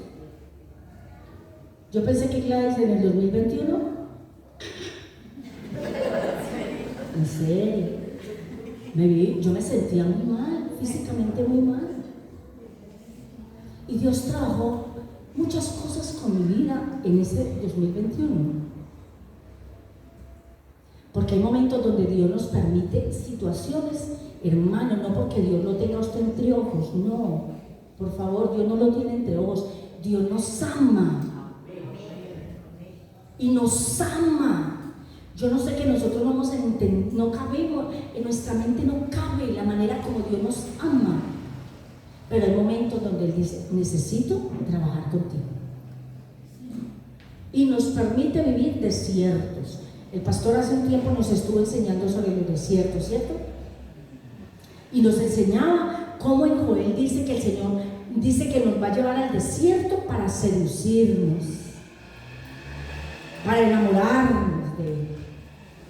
Speaker 1: Yo pensé que Gladys en el 2021. En serio. Yo me sentía muy mal, físicamente muy mal. Y Dios trabajó muchas cosas con mi vida en ese 2021. Porque hay momentos donde Dios nos permite situaciones, hermano, no porque Dios lo tenga usted entre ojos, no. Por favor, Dios no lo tiene entre ojos. Dios nos ama. y nos ama. Yo no sé que nosotros no hemos entendido, no cabemos, en nuestra mente no cabe la manera como Dios nos ama. Pero hay momentos donde Él dice, necesito trabajar contigo. Y nos permite vivir desiertos. El pastor hace un tiempo nos estuvo enseñando sobre los desiertos, ¿cierto? Y nos enseñaba cómo en Joel dice que el Señor dice que nos va a llevar al desierto para seducirnos, para enamorarnos de Él.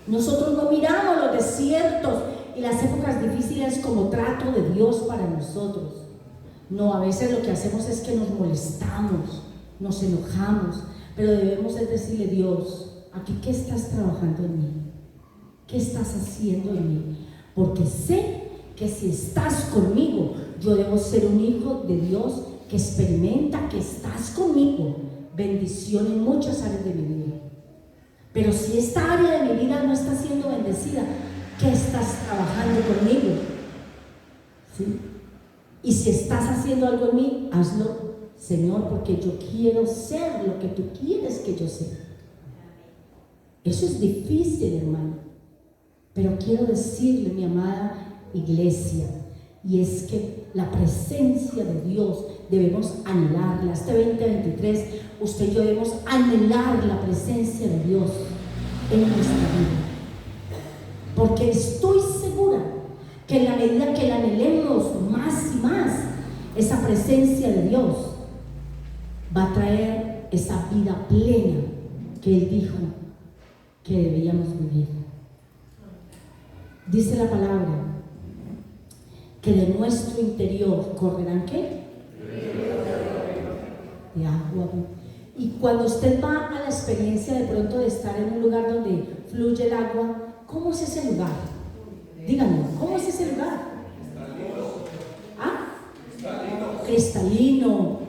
Speaker 1: Nosotros no miramos los desiertos y las épocas difíciles como trato de Dios para nosotros. No, a veces lo que hacemos es que nos molestamos, nos enojamos, pero debemos decirle, Dios, aquí ¿qué estás trabajando en mí? ¿Qué estás haciendo en mí? Porque sé que si estás conmigo, yo debo ser un hijo de Dios que experimenta que estás conmigo. Bendición en muchas áreas de mi vida. Pero si esta área de mi vida no está siendo bendecida, ¿qué estás trabajando conmigo? ¿Sí? Y si estás haciendo algo en mí, hazlo, Señor, porque yo quiero ser lo que tú quieres que yo sea. Eso es difícil, hermano. Pero quiero decirle, mi amada iglesia, y es que la presencia de Dios debemos anhelarla. Este 2023, usted y yo debemos anhelar la presencia de Dios en nuestra vida, porque estoy segura que en la medida que la anhelemos más y más, esa presencia de Dios va a traer esa vida plena que Él dijo que debíamos vivir. Dice la palabra que de nuestro interior correrán ¿qué? De agua. Y cuando usted va a la experiencia de pronto de estar en un lugar donde fluye el agua, ¿cómo es ese lugar? Díganme, ¿cómo es ese lugar? ¿Ah? Cristalino,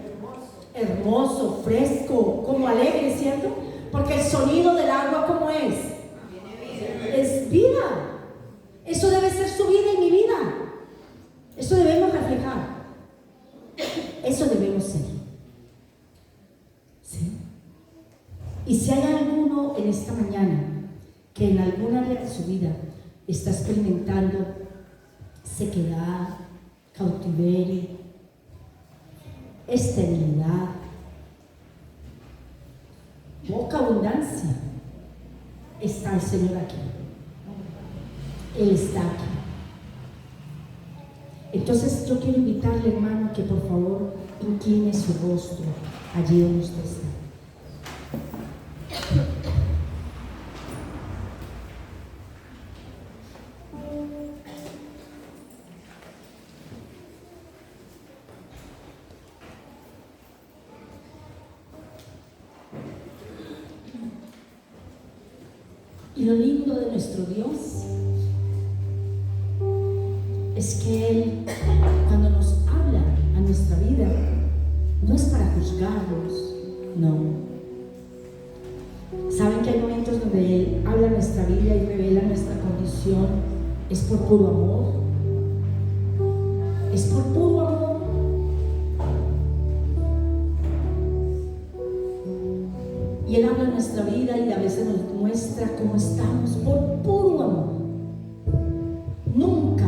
Speaker 1: hermoso, fresco, como alegre, ¿cierto? Porque el sonido del agua, ¿cómo es? Es vida. Eso debe ser su vida y mi vida. Eso debemos reflejar. Eso debemos ser. ¿Sí? Y si hay alguno en esta mañana que en alguna área de su vida está experimentando sequedad, cautiverio, esterilidad, poca abundancia, está el Señor aquí. Él está aquí. Entonces yo quiero invitarle, hermano, que por favor incline su rostro allí donde usted está. Y lo lindo de nuestro Dios es que Él, cuando nos habla a nuestra vida, no es para juzgarnos, no. Saben que hay momentos donde Él habla a nuestra vida y revela nuestra condición, es por puro amor, es por puro amor. Y Él habla a nuestra vida y a veces nos muestra cómo estamos por puro amor. Nunca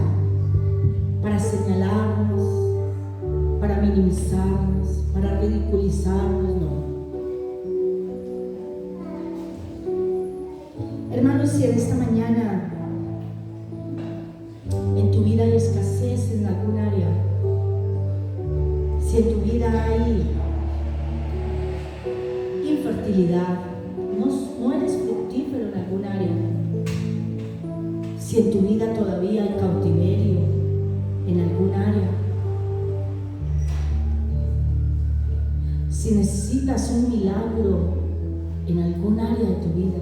Speaker 1: para señalarnos, para minimizarnos, para ridiculizarnos, no. Hermanos, si en esta mañana en tu vida hay escasez en algún área, si en tu vida hay infertilidad, no eres fructífero en algún área, si en tu vida todavía hay cautiverio en algún área, si necesitas un milagro en algún área de tu vida,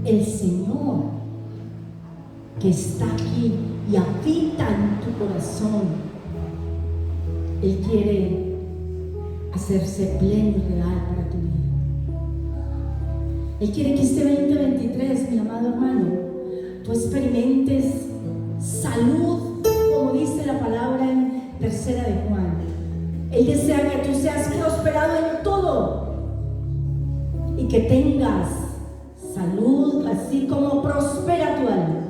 Speaker 1: el Señor que está aquí y habita en tu corazón, Él quiere hacerse pleno y real para tu vida. Él quiere que este 2023, mi amado hermano, tú experimentes salud, como dice la palabra en 3 de Juan. Él desea que tú seas prosperado en todo que tengas salud, así como prospera tu alma.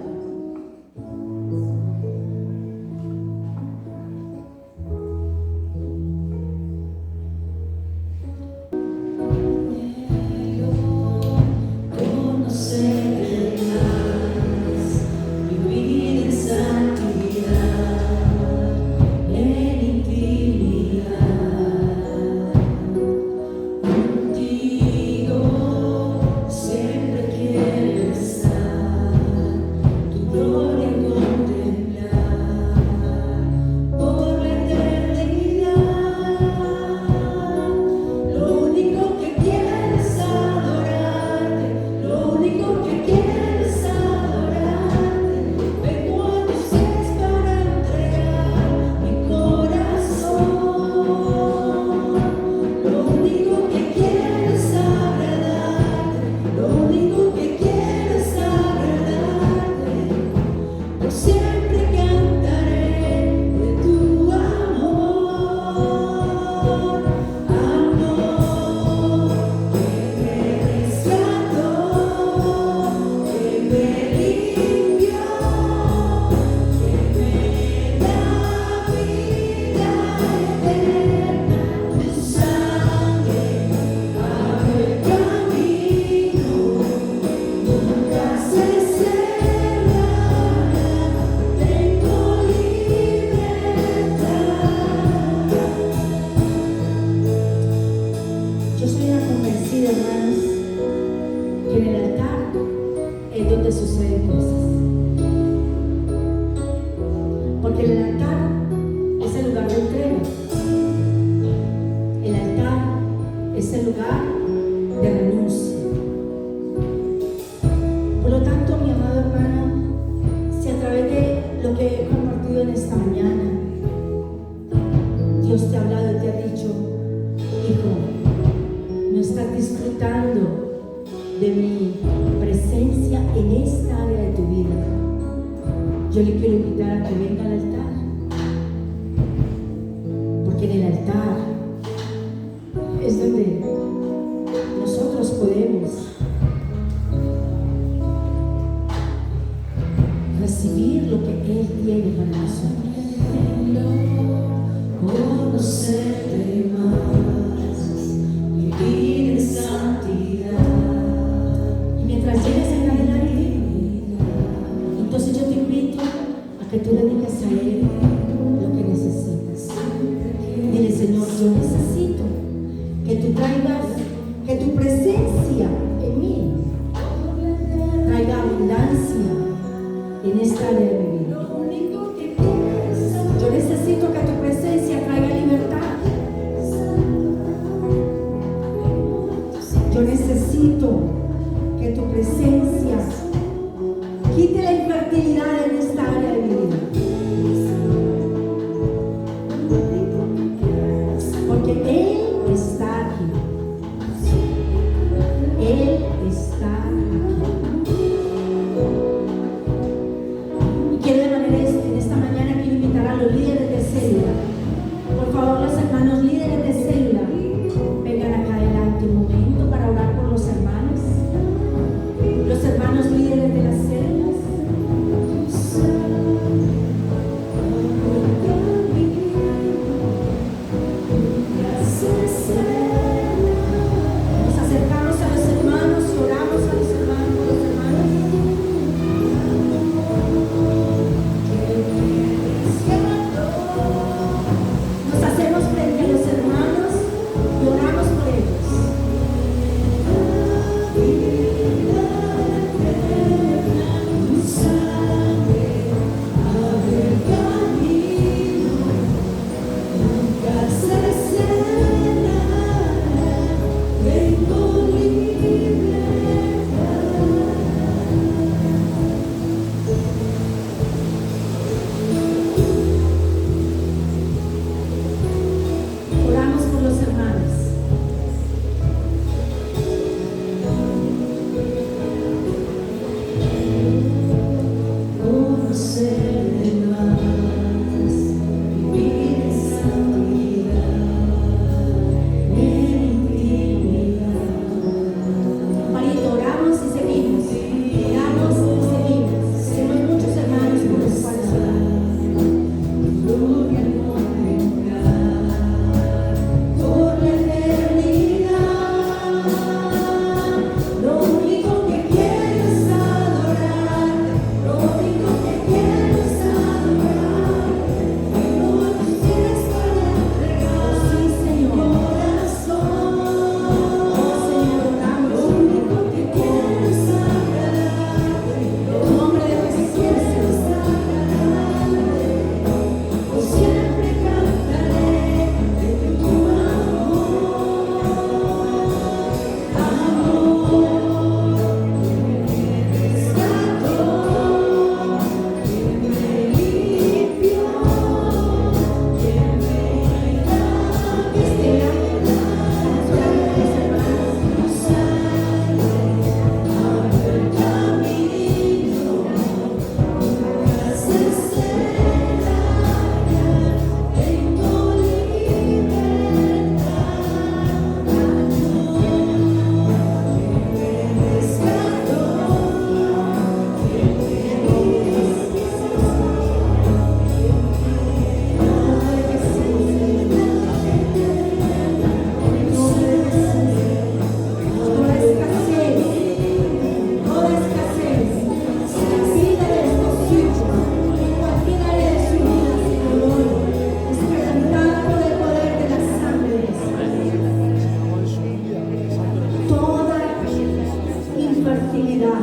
Speaker 1: cautividad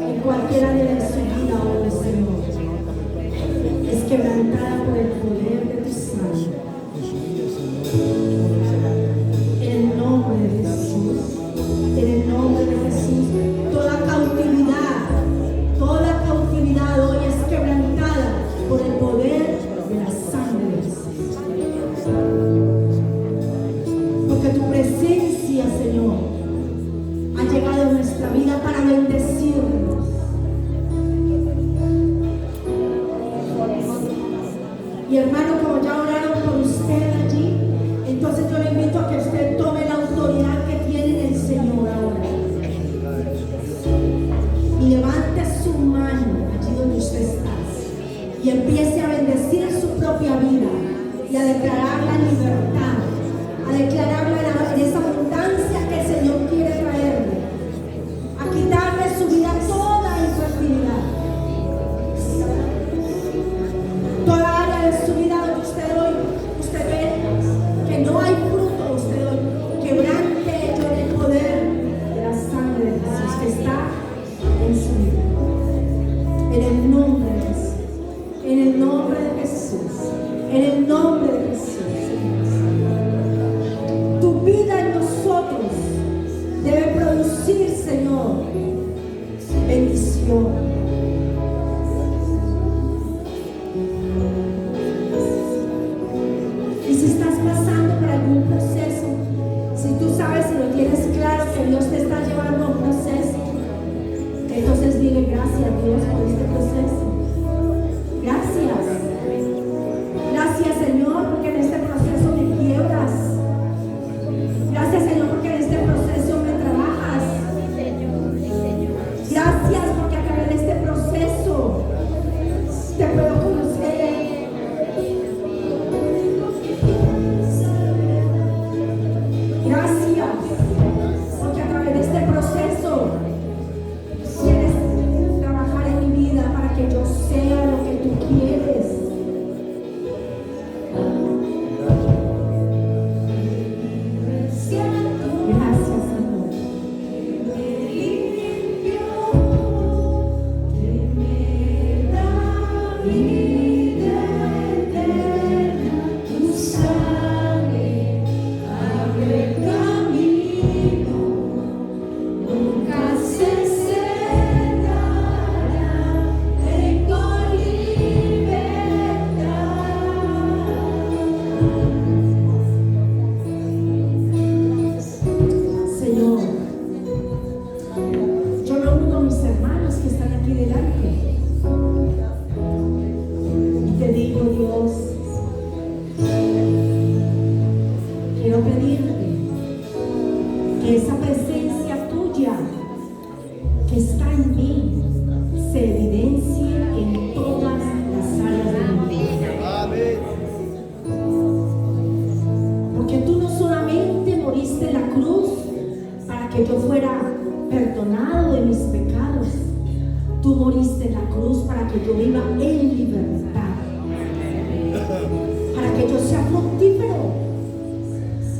Speaker 1: en cualquier área de su vida hoy, Señor, es quebrantada por el poder de tu sangre. En el nombre de Jesús, en el nombre de Jesús, toda cautividad hoy es quebrantada por el poder de la sangre de Jesús. Porque tu presencia, Señor, ha llegado a nuestra vida para bendecirnos. Y hermano, como ya oraron por usted allí, entonces yo le invito a que usted tome la autoridad que tiene en el Señor ahora. Y levante su mano allí donde usted está. Y empiece a bendecir su propia vida. Y a declarar la libertad. A declarar en esa abundancia que el Señor quiere traerle. A quitarle su vida toda infertilidad. Toda área de su vida donde usted ve que no hay fruto, usted hoy quebrante hecho en el poder de la sangre de Jesús que está en su vida. En el nombre de Jesús. En el nombre de Jesús. En el nombre de Jesús. Tu vida en nosotros debe producir, Señor, bendición. Y si estás pasando por algún proceso, si tú sabes y lo tienes claro que Dios te está llevando a un proceso, entonces dile gracias a Dios por este proceso. Gracias. Gracias, Señor, porque en este proceso me quiebras. Gracias, Señor, porque en este proceso me trabajas. Gracias porque a través de este proceso te puedo conocer. Gracias porque a través de este proceso quieres trabajar en mi vida para que yo sea lo que tú quieres. Gracias, Señor. Señor, yo me uno a mis hermanos que están aquí delante y te digo, Dios, quiero pedirte que esa presencia tuya que está en mí se evidencie en todas las áreas de mi vida. Porque tú no solamente moriste en la cruz para que yo fuera perdonado de mis pecados, tú moriste en la cruz para que yo viva en libertad, para que yo sea fructífero,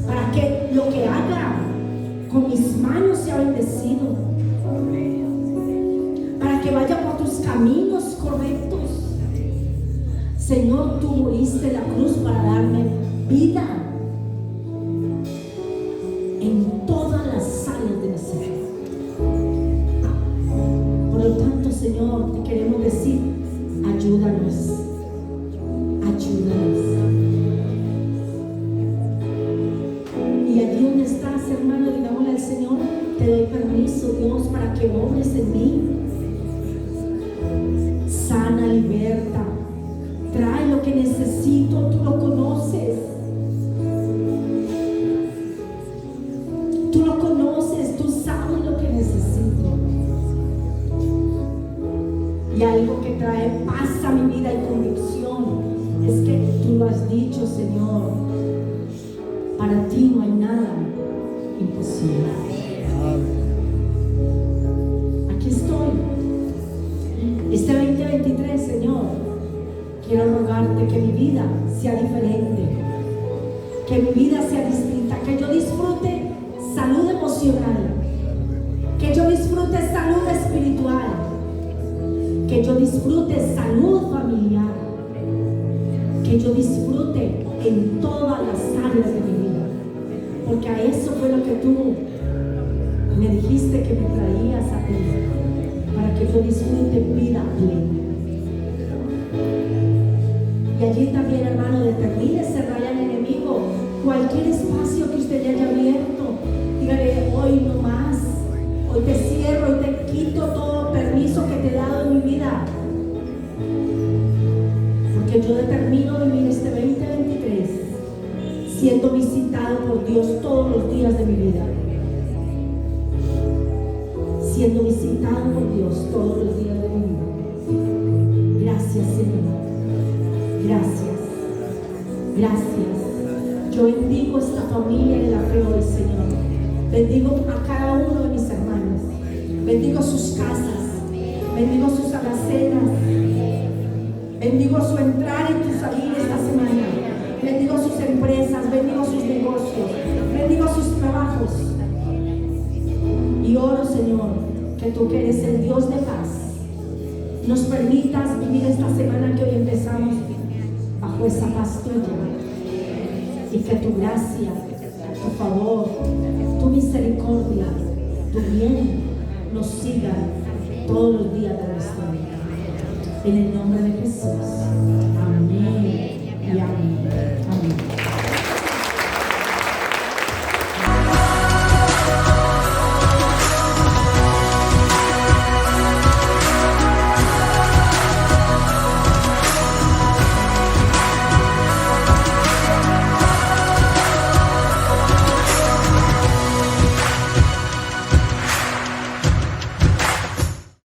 Speaker 1: para que lo que haga con mis manos sea bendecido, para que vaya por tus caminos correctos. Señor, tú moriste en la cruz para darme vida en todas las áreas de mi ser. Por lo tanto, Señor, te queremos decir, ayúdanos, ayúdanos. Y allí donde estás, hermano, digámosle al Señor, te doy permiso, Dios, para que obres en mí. Sana, liberta, trae lo que necesito, tú lo conoces. Tú lo conoces, tú sabes lo que necesito. Y algo que trae paz a mi vida y convicción es que tú lo has dicho, Señor. Para ti no hay nada imposible. Aquí estoy. Este 2023, Señor, quiero rogarte que mi vida sea diferente, que mi vida sea distinta, que yo disfrute salud emocional, que yo disfrute que yo disfrute salud familiar, que yo disfrute en todas las áreas de mi vida, porque a eso fue lo que tú me dijiste que me traías a ti, para que yo disfrute vida plena. Y allí también, hermano, determine cerrar al enemigo cualquier espacio que usted haya abierto. Dígale: hoy no más, hoy te cierro, hoy te quito todo permiso que te he dado en mi vida, porque yo determino vivir este 2023 siendo visitado por Dios todos los días de mi vida, siendo visitado por Dios todos los días de mi vida. Gracias, Señor. Gracias. Gracias. Yo bendigo esta familia de la fe hoy, Señor. Bendigo a cada uno de mis hermanos. Bendigo sus casas. Bendigo sus alacenas. Bendigo su entrar y su salir esta semana. Bendigo sus empresas. Bendigo sus negocios. Bendigo sus trabajos. Y oro, Señor, que tú, que eres el Dios de paz, nos permitas vivir esta semana que hoy empezamos bajo esa paz tuya, y que tu gracia, tu favor, tu misericordia, tu bien nos siga todos los días de nuestra vida. En el nombre de Jesús. Amén y amén.